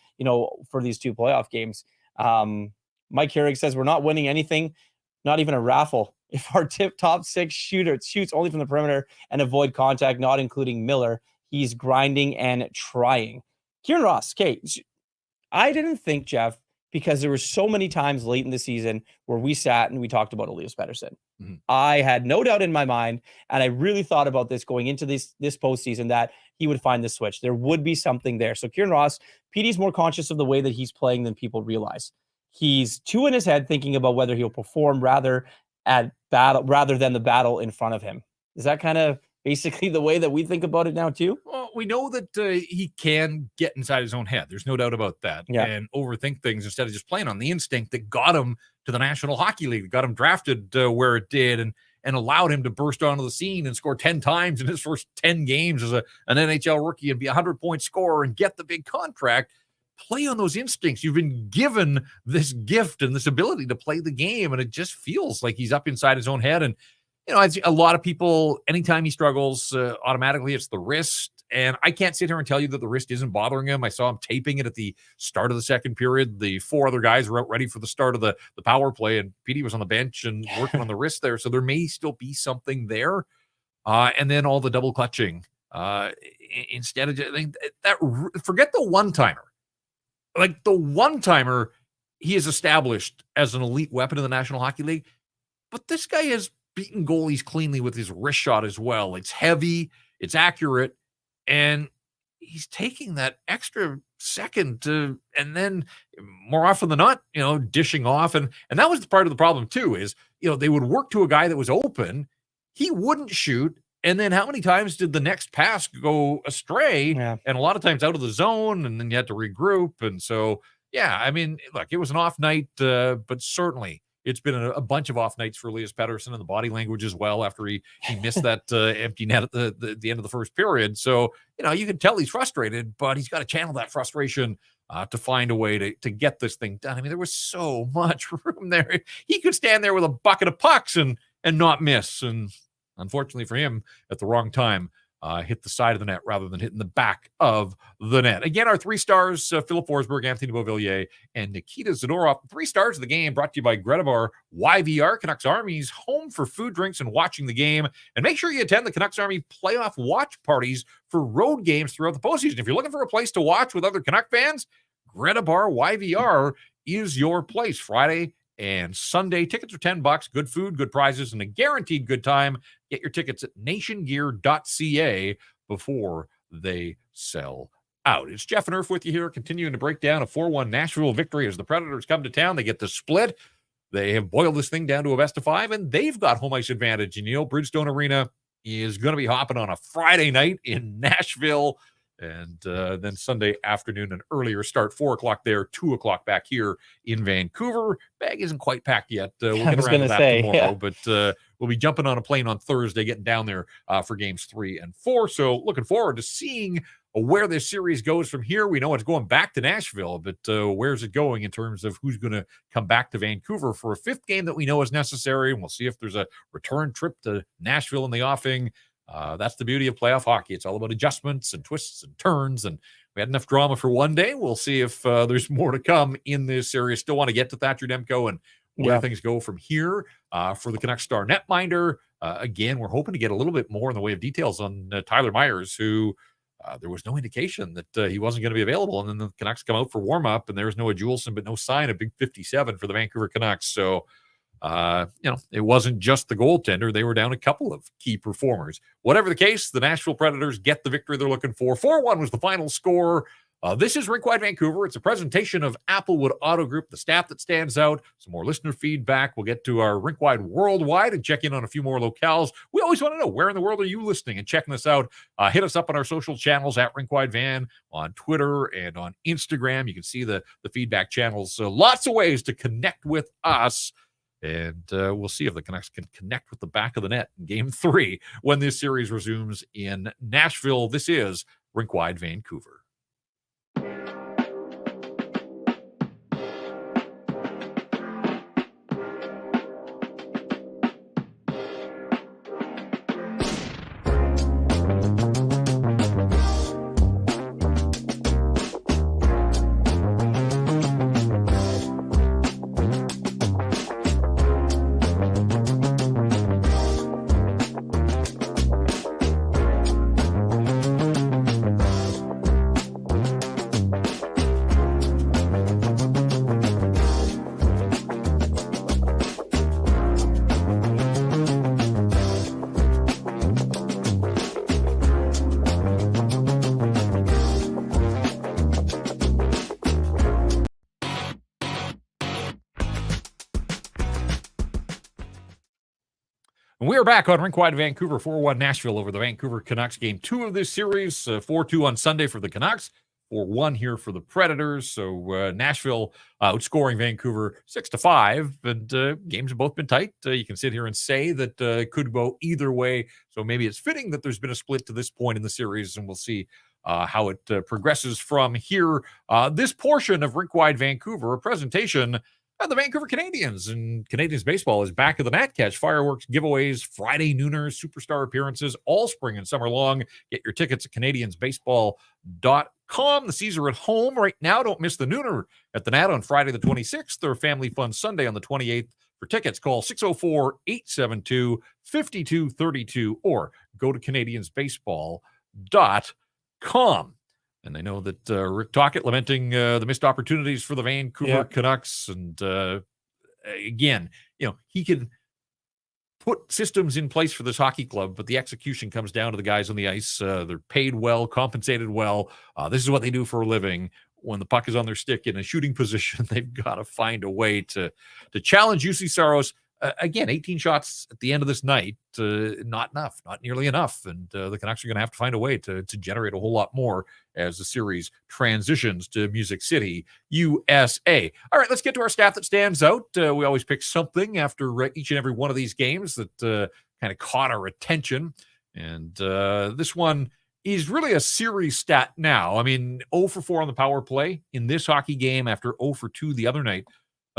for these 2 playoff games. Mike Herrig says we're not winning anything, not even a raffle, if our top 6 shooter shoots only from the perimeter and avoid contact, not including Miller. He's grinding and trying. Kieran Ross, okay, I didn't think, Jeff, because there were so many times late in the season where we sat and we talked about Elias Pettersson. Mm-hmm. I had no doubt in my mind, and I really thought about this going into this postseason, that he would find the switch. There would be something there. So Kieran Ross, PD's more conscious of the way that he's playing than people realize. He's too in his head thinking about whether he'll perform rather than the battle in front of him. Is that kind of basically the way that we think about it now too? Well, we know that he can get inside his own head. There's no doubt about that. Yeah. And overthink things instead of just playing on the instinct that got him to the National Hockey League, got him drafted where it did, and allowed him to burst onto the scene and score 10 times in his first 10 games as an NHL rookie and be a 100-point scorer and get the big contract. Play on those instincts. You've been given this gift and this ability to play the game, and it just feels like he's up inside his own head. And a lot of people, anytime he struggles, automatically it's the wrist. And I can't sit here and tell you that the wrist isn't bothering him. I saw him taping it at the start of the second period. The 4 other guys were out ready for the start of the power play, and PD was on the bench and working on the wrist there. So there may still be something there. And then all the double clutching. Instead of forget the one-timer. Like the one-timer, he is established as an elite weapon in the National Hockey League. But this guy has beaten goalies cleanly with his wrist shot as well. It's heavy, it's accurate, and he's taking that extra second to, and then more often than not, dishing off. And that was the part of the problem too, is, they would work to a guy that was open. He wouldn't shoot. And then how many times did the next pass go astray? Yeah. And a lot of times out of the zone, and then you had to regroup. And so, yeah, I mean, look, it was an off night, but certainly it's been a bunch of off nights for Elias Pettersson, and the body language as well after he missed that empty net at the end of the first period. So, you can tell he's frustrated, but he's got to channel that frustration to find a way to get this thing done. I mean, there was so much room there. He could stand there with a bucket of pucks and not miss. And unfortunately for him, at the wrong time, hit the side of the net rather than hitting the back of the net. Again, our 3 stars, Philip Forsberg, Anthony Beauvillier, and Nikita Zadorov. 3 stars of the game brought to you by Gretabar YVR, Canucks Army's home for food, drinks, and watching the game. And make sure you attend the Canucks Army playoff watch parties for road games throughout the postseason. If you're looking for a place to watch with other Canuck fans, Gretabar YVR is your place. Friday and Sunday, tickets are $10. Good food, good prizes, and a guaranteed good time. Get your tickets at nationgear.ca before they sell out. It's Jeff and Irf with you here, continuing to break down a 4-1 Nashville victory as the Predators come to town. They get the split. They have boiled this thing down to a best of 5, and they've got home ice advantage. And Bridgestone Arena is going to be hopping on a Friday night in Nashville. And then Sunday afternoon, an earlier start, 4 o'clock there, 2 o'clock back here in Vancouver. Bag isn't quite packed yet. We'll get around to that tomorrow, but we'll be jumping on a plane on Thursday, getting down there for games 3 and 4. So looking forward to seeing where this series goes from here. We know it's going back to Nashville, but where's it going in terms of who's going to come back to Vancouver for a 5th game that we know is necessary? And we'll see if there's a return trip to Nashville in the offing. That's the beauty of playoff hockey. It's all about adjustments and twists and turns, and we had enough drama for one day. We'll see if there's more to come in this series. Still want to get to Thatcher Demko and where things go from here. For the Canucks star netminder, again, we're hoping to get a little bit more in the way of details on Tyler Myers, who there was no indication that he wasn't going to be available. And then the Canucks come out for warm-up, and there's no Juleson, but no sign of Big 57 for the Vancouver Canucks. So, it wasn't just the goaltender. They were down a couple of key performers. Whatever the case, the Nashville Predators get the victory they're looking for. 4-1 was the final score. This is Rink Wide Vancouver. It's a presentation of Applewood Auto Group, the staff that stands out. Some more listener feedback. We'll get to our Rink Wide Worldwide and check in on a few more locales. We always want to know, where in the world are you listening and checking us out? Hit us up on our social channels at Rink Wide Van on Twitter and on Instagram. You can see the feedback channels. Lots of ways to connect with us. And we'll see if the Canucks can connect with the back of the net in Game 3 when this series resumes in Nashville. This is Rink Wide Vancouver. We are back on Rink Wide Vancouver, 4-1 Nashville over the Vancouver Canucks. Game 2 of this series, 4-2 on Sunday for the Canucks, 4-1 here for the Predators. So Nashville outscoring Vancouver 6-5, and games have both been tight. You can sit here and say that it could go either way. So maybe it's fitting that there's been a split to this point in the series, and we'll see how it progresses from here. This portion of Rink Wide Vancouver, a presentation the Vancouver Canadians, and Canadians baseball is back of the mat. Catch fireworks, giveaways, Friday nooners, superstar appearances all spring and summer long. Get your tickets at canadiansbaseball.com. The C's are at home right now. Don't miss the nooner at the Nat on Friday the 26th or Family Fun Sunday on the 28th. For tickets, call 604-872-5232 or go to canadiansbaseball.com. And I know that Rick Tocchet lamenting the missed opportunities for the Vancouver Canucks. And again, he can put systems in place for this hockey club, but the execution comes down to the guys on the ice. They're paid well, compensated well. This is what they do for a living. When the puck is on their stick in a shooting position, they've got to find a way to challenge UC Saros. Again, 18 shots at the end of this night, not enough, not nearly enough. And the Canucks are going to have to find a way to generate a whole lot more as the series transitions to Music City, USA. All right, let's get to our stat that stands out. We always pick something after each and every one of these games that kind of caught our attention. And this one is really a series stat now. I mean, 0 for 4 on the power play in this hockey game after 0 for 2 the other night.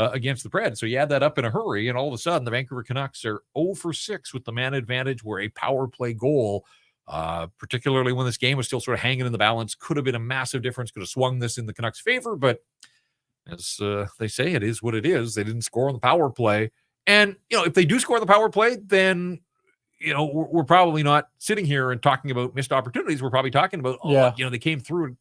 Against the Preds. So you add that up in a hurry, and all of a sudden the Vancouver Canucks are 0 for 6 with the man advantage, where a power play goal, particularly when this game was still sort of hanging in the balance, could have been a massive difference, could have swung this in the Canucks' favor. But as they say, it is what it is. They didn't score on the power play. And, if they do score on the power play, then, we're probably not sitting here and talking about missed opportunities. We're probably talking about, they came through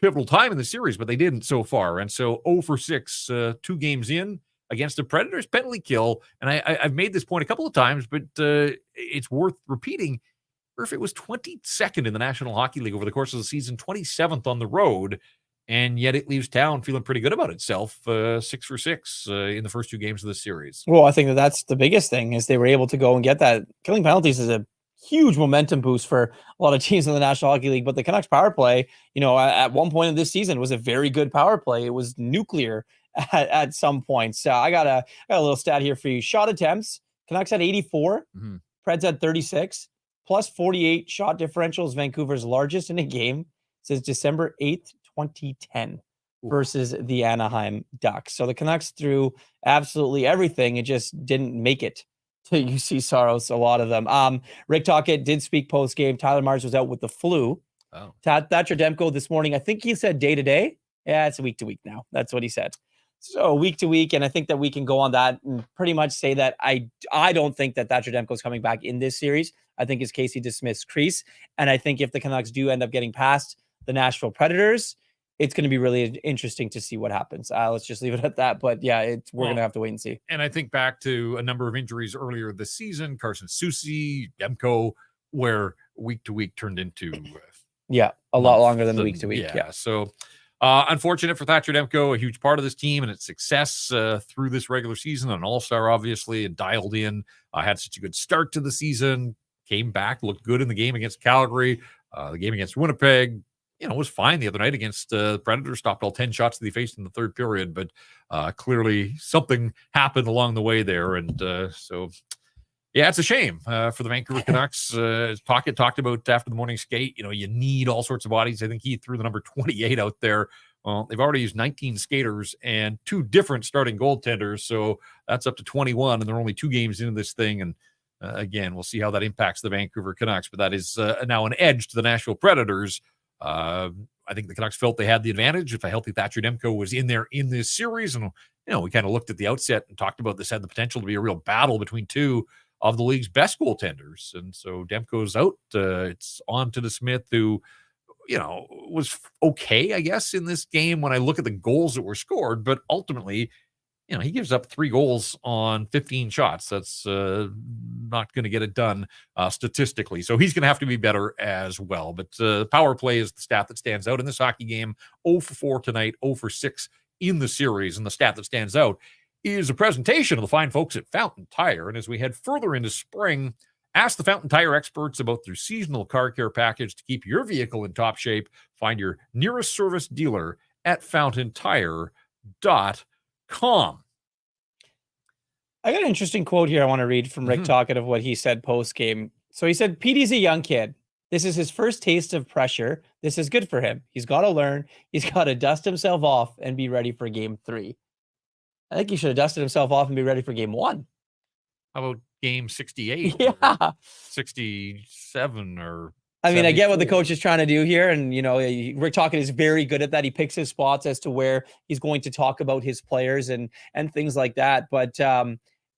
pivotal time in the series, but they didn't so far. And so 0 for 6, 2 games in against the Predators, penalty kill. And I've made this point a couple of times, but it's worth repeating. Or if it was 22nd in the National Hockey League over the course of the season, 27th on the road, and yet it leaves town feeling pretty good about itself, 6 for 6 in the first 2 games of the series. Well, I think that's the biggest thing, is they were able to go and get that. Killing penalties is a huge momentum boost for a lot of teams in the National Hockey League, but the Canucks power play, at one point in this season was a very good power play. It was nuclear at some points. So I got a little stat here for you. Shot attempts, Canucks had 84, Preds had 36, plus 48 shot differentials, Vancouver's largest in a game since December 8th, 2010 versus the Anaheim Ducks. So the Canucks threw absolutely everything. It just didn't make it to UC Saros, a lot of them. Rick Tocchet did speak post-game. Tyler Myers was out with the flu. Oh. Thatcher Demko this morning, I think he said day-to-day. Yeah, it's week to week now. That's what he said. So week to week, and I think that we can go on that and pretty much say that I don't think that Thatcher Demko is coming back in this series. I think it's Casey DeSmith's crease. And I think if the Canucks do end up getting past the Nashville Predators, it's going to be really interesting to see what happens. Let's just leave it at that. But yeah, we're going to have to wait and see. And I think back to a number of injuries earlier this season, Carson Soucy, Demko, where week to week turned into a lot longer than week to week. Yeah. So unfortunate for Thatcher Demko, a huge part of this team and its success through this regular season, an all-star obviously, and dialed in, had such a good start to the season, came back, looked good in the game against Calgary, the game against Winnipeg. Was fine the other night against the Predators, stopped all 10 shots that he faced in the third period, but clearly something happened along the way there. And so Yeah, it's a shame for the Vancouver Canucks. Talked about after the morning skate, you need all sorts of bodies. I think he threw the number 28 out there. Well, they've already used 19 skaters and 2 different starting goaltenders, so that's up to 21, and they're only 2 games into this thing. And again, we'll see how that impacts the Vancouver Canucks, but that is now an edge to the Nashville Predators. I think the Canucks felt they had the advantage if a healthy Thatcher Demko was in there in this series. And, we kind of looked at the outset and talked about this had the potential to be a real battle between 2 of the league's best goaltenders. And so Demko's out. It's on to the Smith, who, was okay, I guess, in this game when I look at the goals that were scored. But ultimately, he gives up 3 goals on 15 shots. That's not going to get it done statistically. So he's going to have to be better as well. But power play is the stat that stands out in this hockey game. 0 for 4 tonight, 0 for 6 in the series. And the stat that stands out is a presentation of the fine folks at Fountain Tire. And as we head further into spring, ask the Fountain Tire experts about their seasonal car care package to keep your vehicle in top shape. Find your nearest service dealer at fountaintire.com. I got an interesting quote here I want to read from Rick Tocchet of what he said post-game. So he said, "Petey's a young kid. This is his first taste of pressure. This is good for him. He's got to learn. He's got to dust himself off and be ready for game 3. I think he should have dusted himself off and be ready for game 1. How about game 68? Yeah. 67 or... I mean, 74. I get what the coach is trying to do here. And, Rick Tocchet is very good at that. He picks his spots as to where he's going to talk about his players and things like that. But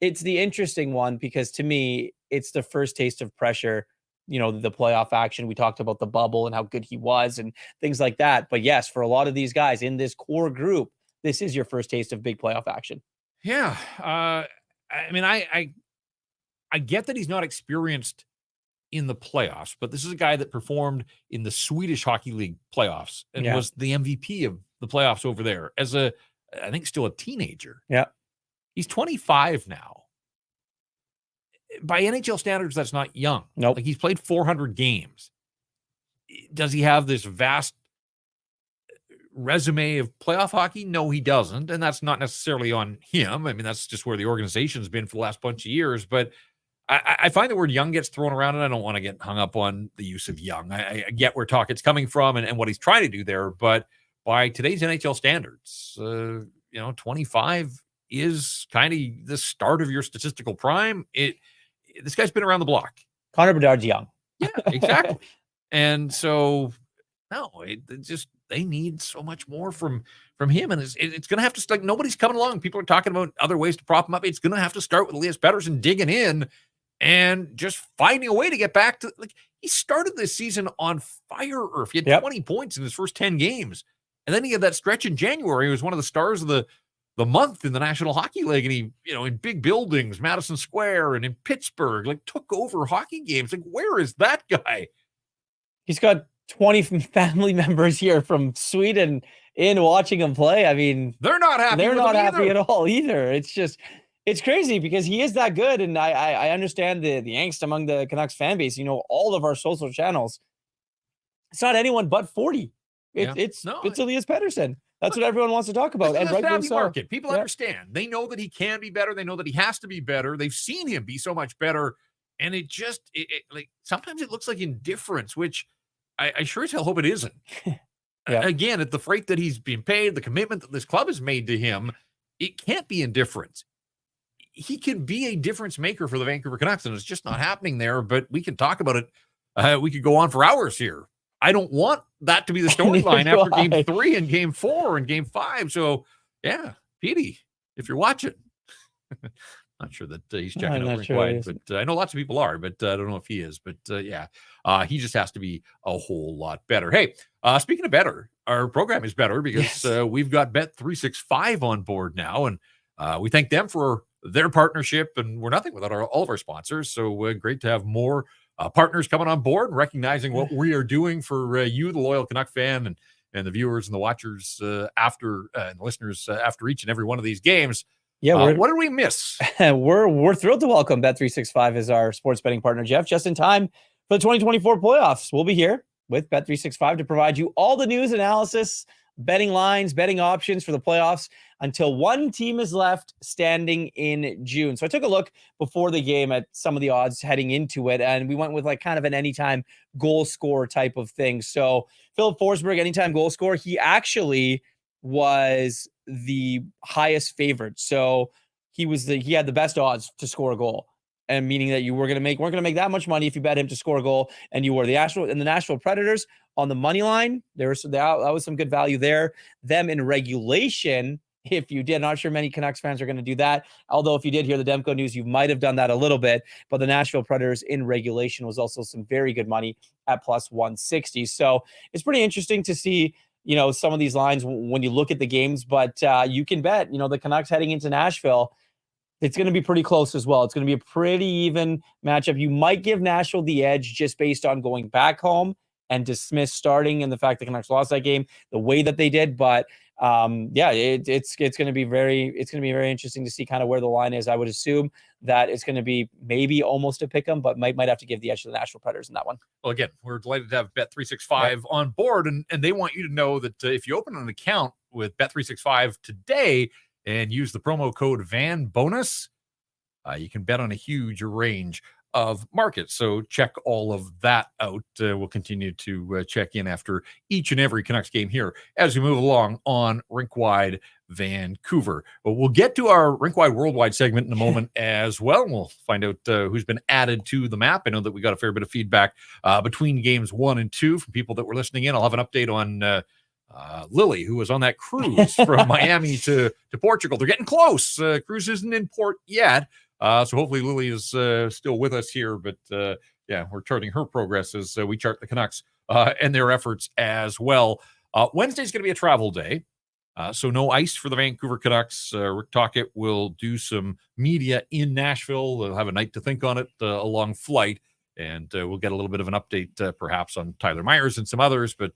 it's the interesting one because to me, it's the first taste of pressure, the playoff action. We talked about the bubble and how good he was and things like that. But yes, for a lot of these guys in this core group, this is your first taste of big playoff action. Yeah. I mean, I get that he's not experienced in the playoffs, but this is a guy that performed in the Swedish Hockey League playoffs and was the MVP of the playoffs over there as I think still a teenager. Yeah. He's 25 now. By NHL standards, that's not young. Nope. Like, he's played 400 games. Does he have this vast resume of playoff hockey? No, he doesn't. And that's not necessarily on him. I mean, that's just where the organization's been for the last bunch of years. But I find the word young gets thrown around, and I don't want to get hung up on the use of young. I get where Tocchett's coming from and what he's trying to do there. But by today's NHL standards, 25 is kind of the start of your statistical prime. This guy's been around the block. Connor Bedard's young. Yeah, exactly. And so, no, they need so much more from him. And it's going to have to, like, nobody's coming along. People are talking about other ways to prop him up. It's going to have to start with Elias Pettersson digging in and just finding a way to get back to, like, he started this season on fire, Irf. He had 20 points in his first 10 games. And then he had that stretch in January. He was one of the stars of the month in the National Hockey League. And he, in big buildings, Madison Square and in Pittsburgh, like, took over hockey games. Like, where is that guy? He's got 20 family members here from Sweden in watching him play. I mean, they're not happy. They're not happy at all either. It's crazy because he is that good. And I understand the angst among the Canucks fan base, all of our social channels. It's not anyone but 40. It's Elias Pettersson. That's what everyone wants to talk about. And rightfully so. Market. People understand. They know that he can be better. They know that he has to be better. They've seen him be so much better. And it like, sometimes it looks like indifference, which I sure as hell hope it isn't. Again, at the freight that he's being paid, the commitment that this club has made to him, it can't be indifference. He can be a difference maker for the Vancouver Canucks, and it's just not happening there, but we can talk about it. We could go on for hours here. I don't want that to be the storyline after game 3 and game 4 and game 5. So, yeah, Petey, if you're watching, not sure that he's checking out Rink Wide, but I know lots of people are, but I don't know if he is. But he just has to be a whole lot better. Hey, speaking of better, our program is better because we've got Bet365 on board now, and we thank them for their partnership, and we're nothing without all of our sponsors. So great to have more partners coming on board and recognizing what we are doing for you, the loyal Canuck fan, and the viewers and the watchers after and the listeners after each and every one of these games. Yeah, what did we miss? We're thrilled to welcome Bet365 as our sports betting partner, Jeff, just in time for the 2024 playoffs. We'll be here with Bet365 to provide you all the news, analysis, betting lines, betting options for the playoffs until one team is left standing in June. So I took a look before the game at some of the odds heading into it, and we went with like kind of an anytime goal scorer type of thing. So Philip Forsberg, anytime goal scorer, he actually was the highest favorite. So he had the best odds to score a goal. And meaning that you weren't going to make that much money if you bet him to score a goal, and you were the Nashville Predators on the money line. That was some good value there. Them in regulation, if you did, not sure many Canucks fans are going to do that. Although if you did hear the Demko news, you might have done that a little bit. But the Nashville Predators in regulation was also some very good money at plus 160. So it's pretty interesting to see, some of these lines when you look at the games. But you can bet, the Canucks heading into Nashville, it's going to be pretty close as well. It's going to be a pretty even matchup. You might give Nashville the edge just based on going back home and dismiss starting and the fact the Canucks lost that game the way that they did. But it's going to be very interesting to see kind of where the line is. I would assume that it's going to be maybe almost a pick 'em, but might have to give the edge to the Nashville Predators in that one. Well, again, we're delighted to have Bet365 on board, and they want you to know that if you open an account with Bet365 today and use the promo code VANBONUS, you can bet on a huge range of markets. So check all of that out. We'll continue to check in after each and every Canucks game here as we move along on Rink Wide Vancouver. But we'll get to our Rink Wide Worldwide segment in a moment as well. We'll find out who's been added to the map. I know that we got a fair bit of feedback between games 1 and 2 from people that were listening in. I'll have an update on Lily, who was on that cruise from Miami to Portugal. They're getting close. Cruise isn't in port yet. So hopefully Lily is still with us here. But we're charting her progress as we chart the Canucks and their efforts as well. Wednesday's going to be a travel day. So no ice for the Vancouver Canucks. Rick Tocchet will do some media in Nashville. They'll have a night to think on it, a long flight. And we'll get a little bit of an update perhaps on Tyler Myers and some others. But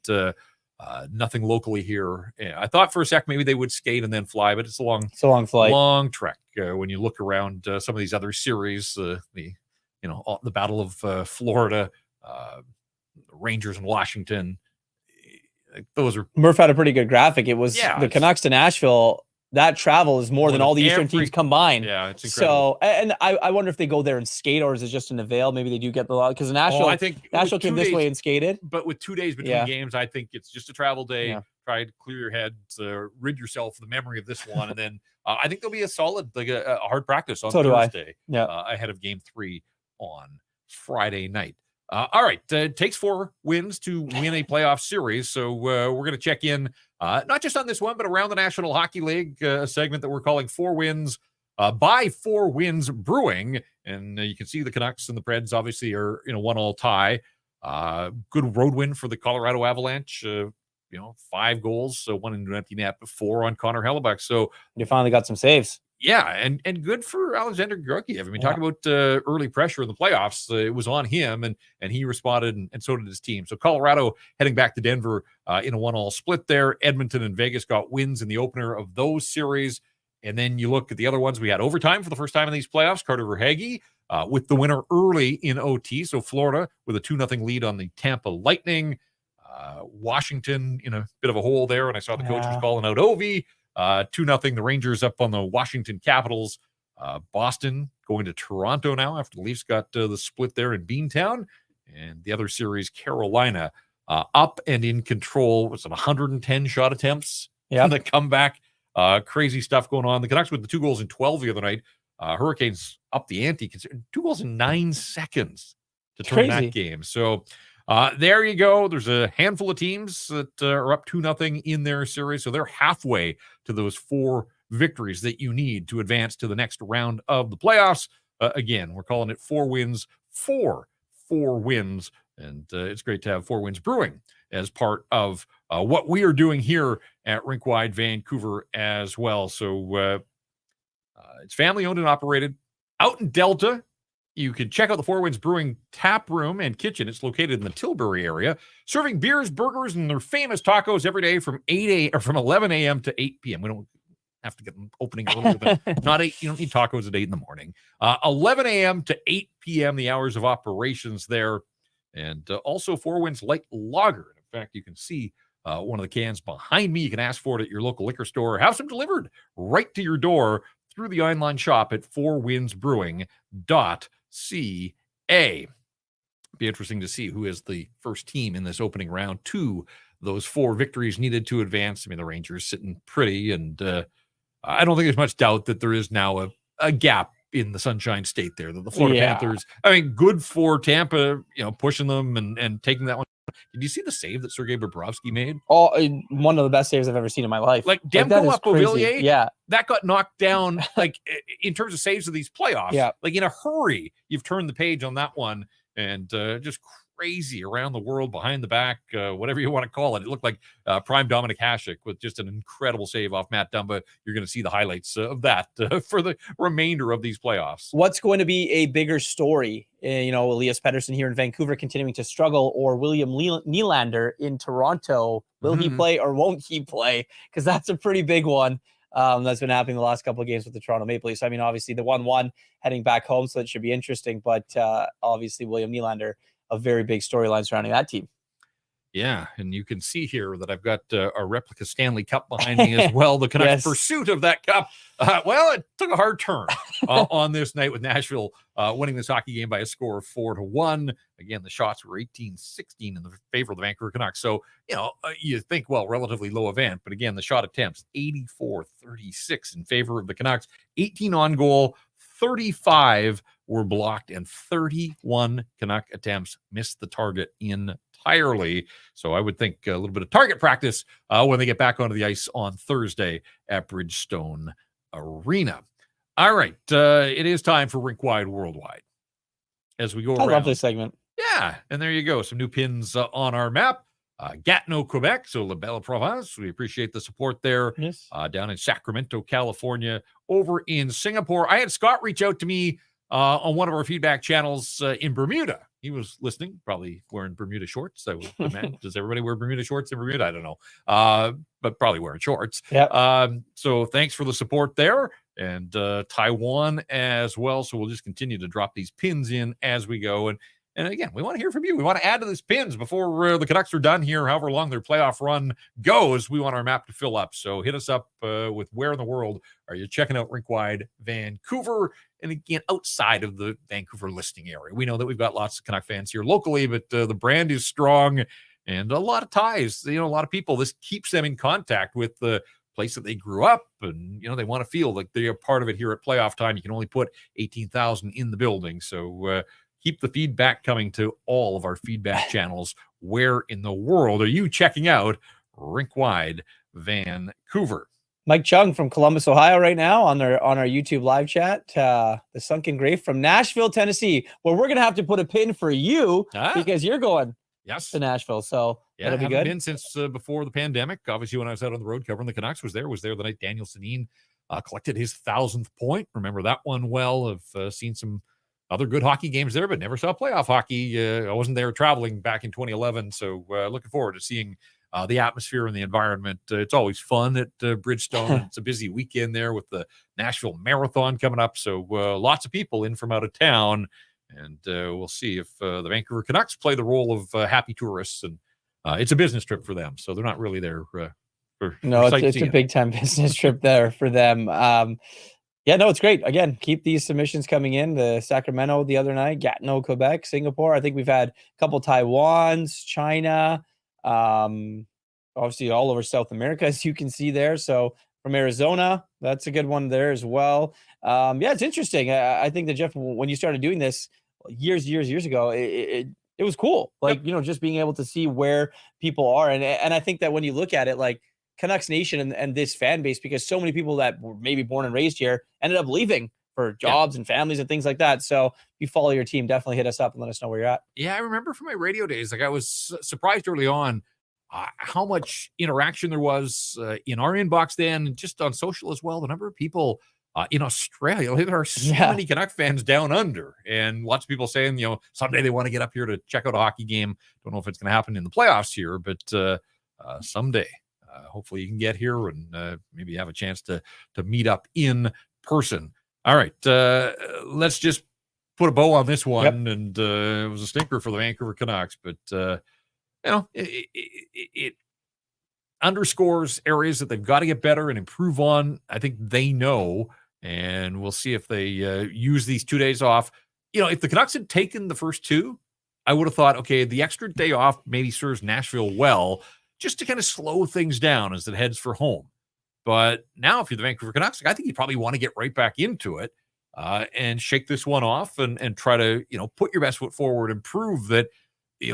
nothing locally here. Yeah, I thought for a sec maybe they would skate and then fly, but it's a long flight, long trek. When you look around some of these other series, the Battle of Florida, Rangers in Washington, those are. Murph had a pretty good graphic. It was the Canucks to Nashville. That travel is more than all the Eastern teams combined. Yeah, it's incredible. So, and I wonder if they go there and skate, or is it just in a veil? Maybe they do get the lot because Nashville. I think Nashville came this way and skated. But with 2 days between games, I think it's just a travel day. Yeah. Try to clear your head, rid yourself of the memory of this one, and then I think there'll be a solid, a hard practice on Thursday. Ahead of Game 3 on Friday night. All right, it takes 4 wins to win a playoff series, so we're going to check in, not just on this one, but around the National Hockey League, a segment that we're calling 4 Wins by 4 Wins Brewing, and you can see the Canucks and the Preds obviously are in a 1-1 tie. Good road win for the Colorado Avalanche. 5 goals, so 1 into an empty net, 4 on Connor Hellebuck. So you finally got some saves. Yeah, and good for Alexander Georgiev. I mean, talk about early pressure in the playoffs. It was on him, and he responded, and so did his team. So Colorado heading back to Denver in a 1-1 split there. Edmonton and Vegas got wins in the opener of those series. And then you look at the other ones. We had overtime for the first time in these playoffs. Carter Verhaeghe with the winner early in OT. So Florida with a 2-0 lead on the Tampa Lightning. Washington in a bit of a hole there, and I saw the coach was calling out Ovi. 2-0, the Rangers up on the Washington Capitals. Boston going to Toronto now after the Leafs got the split there in Beantown. And the other series, Carolina, up and in control. Was it 110 shot attempts? Yeah. The comeback. Crazy stuff going on. The Canucks with the 2 goals in 12 the other night. Hurricanes up the ante. 2 goals in 9 seconds to turn that game. So there you go. There's a handful of teams that are up 2-0 in their series. So they're halfway to those 4 victories that you need to advance to the next round of the playoffs. Again, we're calling it 4 wins, 4 wins. And it's great to have 4 Wins Brewing as part of what we are doing here at Rink Wide Vancouver as well. So it's family owned and operated out in Delta. You can check out the 4 Winds Brewing tap room and kitchen. It's located in the Tilbury area, serving beers, burgers, and their famous tacos every day from 11 a.m. to 8 p.m. We don't have to get them opening earlier than not 8. You don't need tacos at 8 in the morning. 11 a.m. to 8 p.m. the hours of operations there, and also 4 Winds Light Lager. In fact, you can see one of the cans behind me. You can ask for it at your local liquor store. Have some delivered right to your door through the online shop at fourwindsbrewing.ca. Be interesting to see who is the first team in this opening round to those 4 victories needed to advance. I mean, the Rangers sitting pretty, and I don't think there's much doubt that there is now a gap in the Sunshine State there. The Florida Panthers, I mean, good for Tampa, pushing them and taking that one. Did you see the save that Sergei Bobrovsky made? Oh, one of the best saves I've ever seen in my life. Like Demko Beauvillier, that got knocked down, like in terms of saves of these playoffs, like in a hurry, you've turned the page on that one, and just crazy around the world, behind the back, whatever you want to call it. It looked like prime Dominic Hasek with just an incredible save off Matt Dumba. You're going to see the highlights of that for the remainder of these playoffs. What's going to be a bigger story? Elias Pettersson here in Vancouver continuing to struggle, or William Nylander in Toronto? Will he play or won't he play? Because that's a pretty big one. That's been happening the last couple of games with the Toronto Maple Leafs. I mean, obviously the 1-1 heading back home, so it should be interesting. But obviously William Nylander, a very big storyline surrounding that team. Yeah, and you can see here that I've got a replica Stanley Cup behind me as well. The Canucks' pursuit of that cup. It took a hard turn on this night with Nashville winning this hockey game by a score of 4-1. Again, the shots were 18-16 in the favor of the Vancouver Canucks. So, you think, relatively low event. But again, the shot attempts, 84-36 in favor of the Canucks. 18 on goal, 35 were blocked, and 31 Canuck attempts missed the target entirely. So I would think a little bit of target practice when they get back onto the ice on Thursday at Bridgestone Arena. All right, it is time for Rink Wide Worldwide. As we go around. I love this segment. Yeah, and there you go. Some new pins on our map. Gatineau, Quebec, so La Belle Province. We appreciate the support there. Yes. Down in Sacramento, California, over in Singapore. I had Scott reach out to me on one of our feedback channels in Bermuda. He was listening, probably wearing Bermuda shorts. I would imagine. Does everybody wear Bermuda shorts in Bermuda? I don't know, but probably wearing shorts. Yeah. So thanks for the support there, and Taiwan as well. So we'll just continue to drop these pins in as we go. And again, we want to hear from you. We want to add to these pins before the Canucks are done here, however long their playoff run goes. We want our map to fill up. So hit us up with where in the world are you checking out Rink Wide Vancouver? And again, outside of the Vancouver listing area. We know that we've got lots of Canuck fans here locally, but the brand is strong and a lot of ties. A lot of people, this keeps them in contact with the place that they grew up, and they want to feel like they're a part of it here at playoff time. You can only put 18,000 in the building. So keep the feedback coming to all of our feedback channels. Where in the world are you checking out Rink Wide Vancouver? Mike Chung from Columbus, Ohio, right now on our YouTube live chat. The Sunken Grave from Nashville, Tennessee, where we're gonna have to put a pin for you because you're going to Nashville. So that'll be good. Been since before the pandemic. Obviously, when I was out on the road covering the Canucks, was there the night Daniel Sedin collected his 1,000th point. Remember that one well. I've seen some other good hockey games there, but never saw playoff hockey. I wasn't there traveling back in 2011, so looking forward to seeing the atmosphere and the environment. It's always fun at Bridgestone. It's a busy weekend there with the Nashville Marathon coming up, so lots of people in from out of town, and we'll see if the Vancouver Canucks play the role of happy tourists, and it's a business trip for them, so they're not really there for it's a big-time business trip there for them. Yeah, no, it's great. Again, keep these submissions coming in. The Sacramento the other night, Gatineau, Quebec, Singapore. I think we've had a couple Taiwans, China, obviously all over South America, as you can see there. So from Arizona, that's a good one there as well. It's interesting. I think that, Jeff, when you started doing this years ago, it was cool. Like, just being able to see where people are. And I think that when you look at it, like, Canucks Nation and this fan base, because so many people that were maybe born and raised here ended up leaving for jobs and families and things like that. So if you follow your team, definitely hit us up and let us know where you're at. Yeah, I remember from my radio days, like I was surprised early on how much interaction there was in our inbox then, and just on social as well. The number of people in Australia, there are so many Canuck fans down under, and lots of people saying, someday they want to get up here to check out a hockey game. Don't know if it's going to happen in the playoffs here, but someday. Hopefully you can get here and maybe have a chance to meet up in person. All right, let's just put a bow on this one. And it was a stinker for the Vancouver Canucks, but it underscores areas that they've got to get better and improve on. I think they know, and we'll see if they use these 2 days off. If the Canucks had taken the first two, I would have thought, okay, the extra day off maybe serves Nashville well, just to kind of slow things down as it heads for home. But now, if you're the Vancouver Canucks, I think you probably want to get right back into it and shake this one off and try to, put your best foot forward and prove that,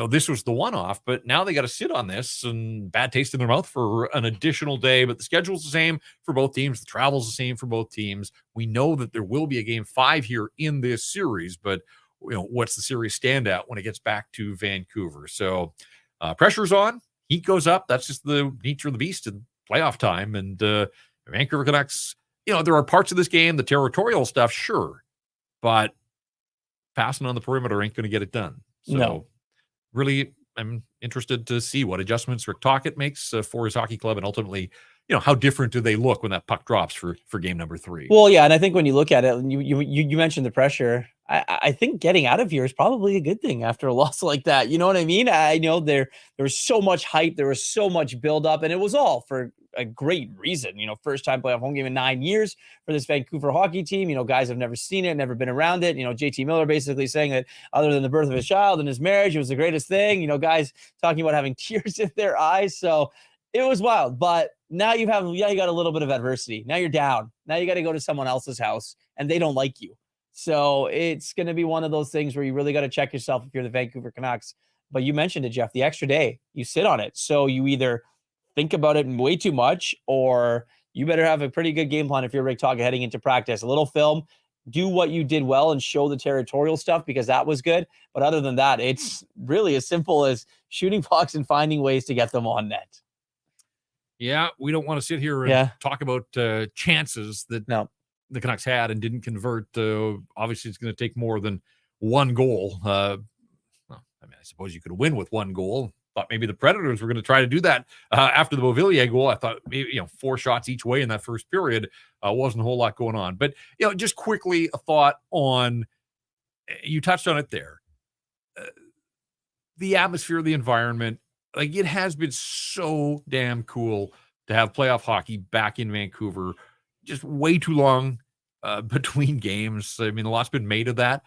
this was the one-off. But now they got to sit on this and bad taste in their mouth for an additional day. But the schedule's the same for both teams. The travel's the same for both teams. We know that there will be a game 5 here in this series, but what's the series standout when it gets back to Vancouver? So pressure's on, heat goes up. That's just the nature of the beast in playoff time. And Vancouver Canucks, there are parts of this game, the territorial stuff, sure, but passing on the perimeter ain't going to get it done. So No. Really, I'm interested to see what adjustments Rick Tocchet makes for his hockey club, and ultimately, how different do they look when that puck drops for game number 3? Well, yeah, and I think when you look at it, and you mentioned the pressure, I think getting out of here is probably a good thing after a loss like that. You know what I mean? I know there was so much hype, there was so much buildup, and it was all for a great reason. First time playoff home game in 9 years for this Vancouver hockey team. Guys have never seen it, never been around it. JT Miller basically saying that other than the birth of his child and his marriage, it was the greatest thing. Guys talking about having tears in their eyes. So it was wild. But now you got a little bit of adversity. Now you're down. Now you got to go to someone else's house and they don't like you. So it's going to be one of those things where you really got to check yourself if you're the Vancouver Canucks. But you mentioned it, Jeff, the extra day, you sit on it. So you either think about it way too much, or you better have a pretty good game plan if you're Rick Tocchet heading into practice. A little film, do what you did well and show the territorial stuff because that was good. But other than that, it's really as simple as shooting pucks and finding ways to get them on net. Yeah, we don't want to sit here and talk about chances that the Canucks had and didn't convert. Obviously, it's going to take more than one goal. I suppose you could win with one goal. Thought maybe the Predators were going to try to do that after the Beauvillier goal. I thought maybe 4 shots each way in that first period. Wasn't a whole lot going on. But just quickly a thought on, you touched on it there. The atmosphere, the environment, like it has been so damn cool to have playoff hockey back in Vancouver. Just way too long between games. I mean, a lot's been made of that.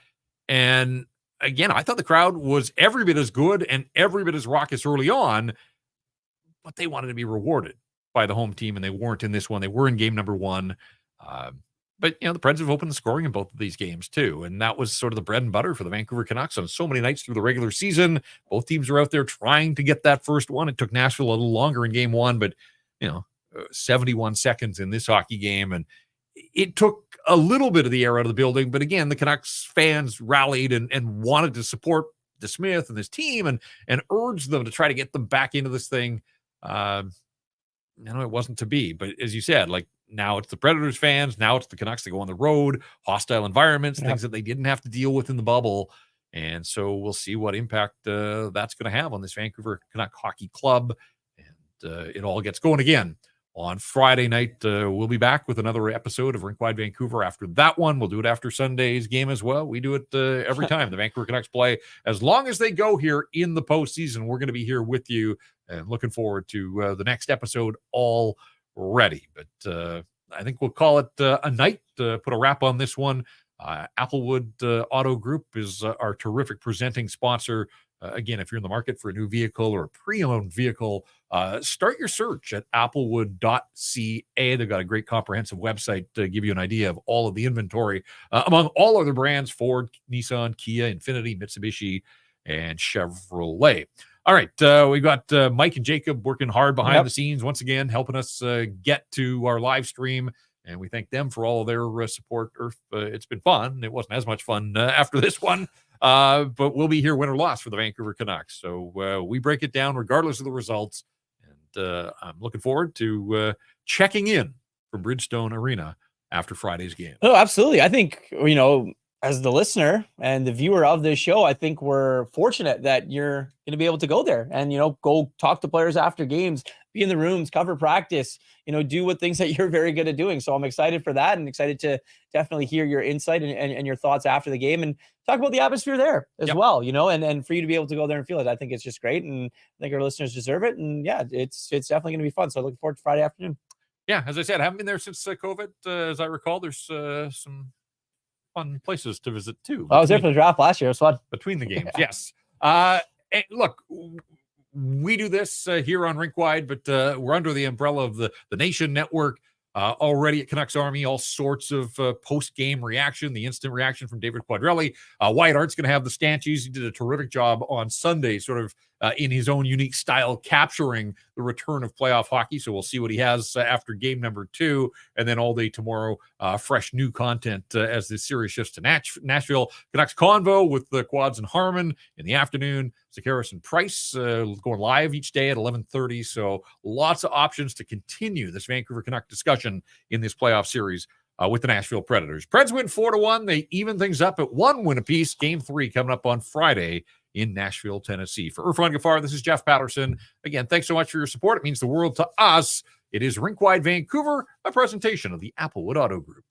And again, I thought the crowd was every bit as good and every bit as raucous early on, but they wanted to be rewarded by the home team, and they weren't in this one. They were in game number 1. But, the Preds have opened the scoring in both of these games, too, and that was sort of the bread and butter for the Vancouver Canucks on so many nights through the regular season. Both teams were out there trying to get that first one. It took Nashville a little longer in game 1, but, 71 seconds in this hockey game, and it took a little bit of the air out of the building, but again, the Canucks fans rallied and wanted to support DeSmith and his team and urged them to try to get them back into this thing. It wasn't to be, but as you said, like now it's the Predators fans, now it's the Canucks that go on the road, hostile environments, things that they didn't have to deal with in the bubble. And so we'll see what impact that's going to have on this Vancouver Canuck hockey club. And it all gets going again on Friday night. We'll be back with another episode of Rink Wide Vancouver after that one. We'll do it after Sunday's game as well. We do it every time the Vancouver Canucks play. As long as they go here in the postseason, we're going to be here with you and looking forward to the next episode already. But I think we'll call it a night, put a wrap on this one. Applewood Auto Group is our terrific presenting sponsor. Again, if you're in the market for a new vehicle or a pre-owned vehicle, start your search at applewood.ca. They've got a great comprehensive website to give you an idea of all of the inventory among all other brands: Ford, Nissan, Kia, Infiniti, Mitsubishi, and Chevrolet. All right, we've got Mike and Jacob working hard behind the scenes once again, helping us get to our live stream. And we thank them for all of their support. It's been fun. It wasn't as much fun after this one. But we'll be here win or loss for the Vancouver Canucks. So we break it down regardless of the results. And I'm looking forward to checking in from Bridgestone Arena after Friday's game. Oh, absolutely. I think, as the listener and the viewer of this show, I think we're fortunate that you're going to be able to go there and, go talk to players after games, be in the rooms, cover practice, do what things that you're very good at doing. So I'm excited for that and excited to definitely hear your insight and your thoughts after the game and talk about the atmosphere there as well, and for you to be able to go there and feel it. I think it's just great. And I think our listeners deserve it. And yeah, it's definitely going to be fun. So I look forward to Friday afternoon. Yeah. As I said, I haven't been there since COVID. As I recall, there's some fun places to visit too. I was there for the draft last year. It was fun. Between the games, yes. Look, we do this here on Rink Wide, but we're under the umbrella of the Nation Network. Already at Canucks Army, all sorts of post-game reaction, the instant reaction from David Quadrelli. Wyatt Art's going to have the stanchies. He did a terrific job on Sunday, sort of in his own unique style, capturing the return of playoff hockey. So we'll see what he has after game number 2. And then all day tomorrow, fresh new content as this series shifts to Nashville. Canucks Convo with the Quads and Harmon in the afternoon. Zakaris and Price going live each day at 11:30. So lots of options to continue this Vancouver Canuck discussion in this playoff series with the Nashville Predators. Preds win 4-1. They even things up at 1 win apiece. Game 3 coming up on Friday in Nashville, Tennessee. For Irfaan Gaffar, this is Jeff Paterson. Again, thanks so much for your support. It means the world to us. It is Rink Wide Vancouver, a presentation of the Applewood Auto Group.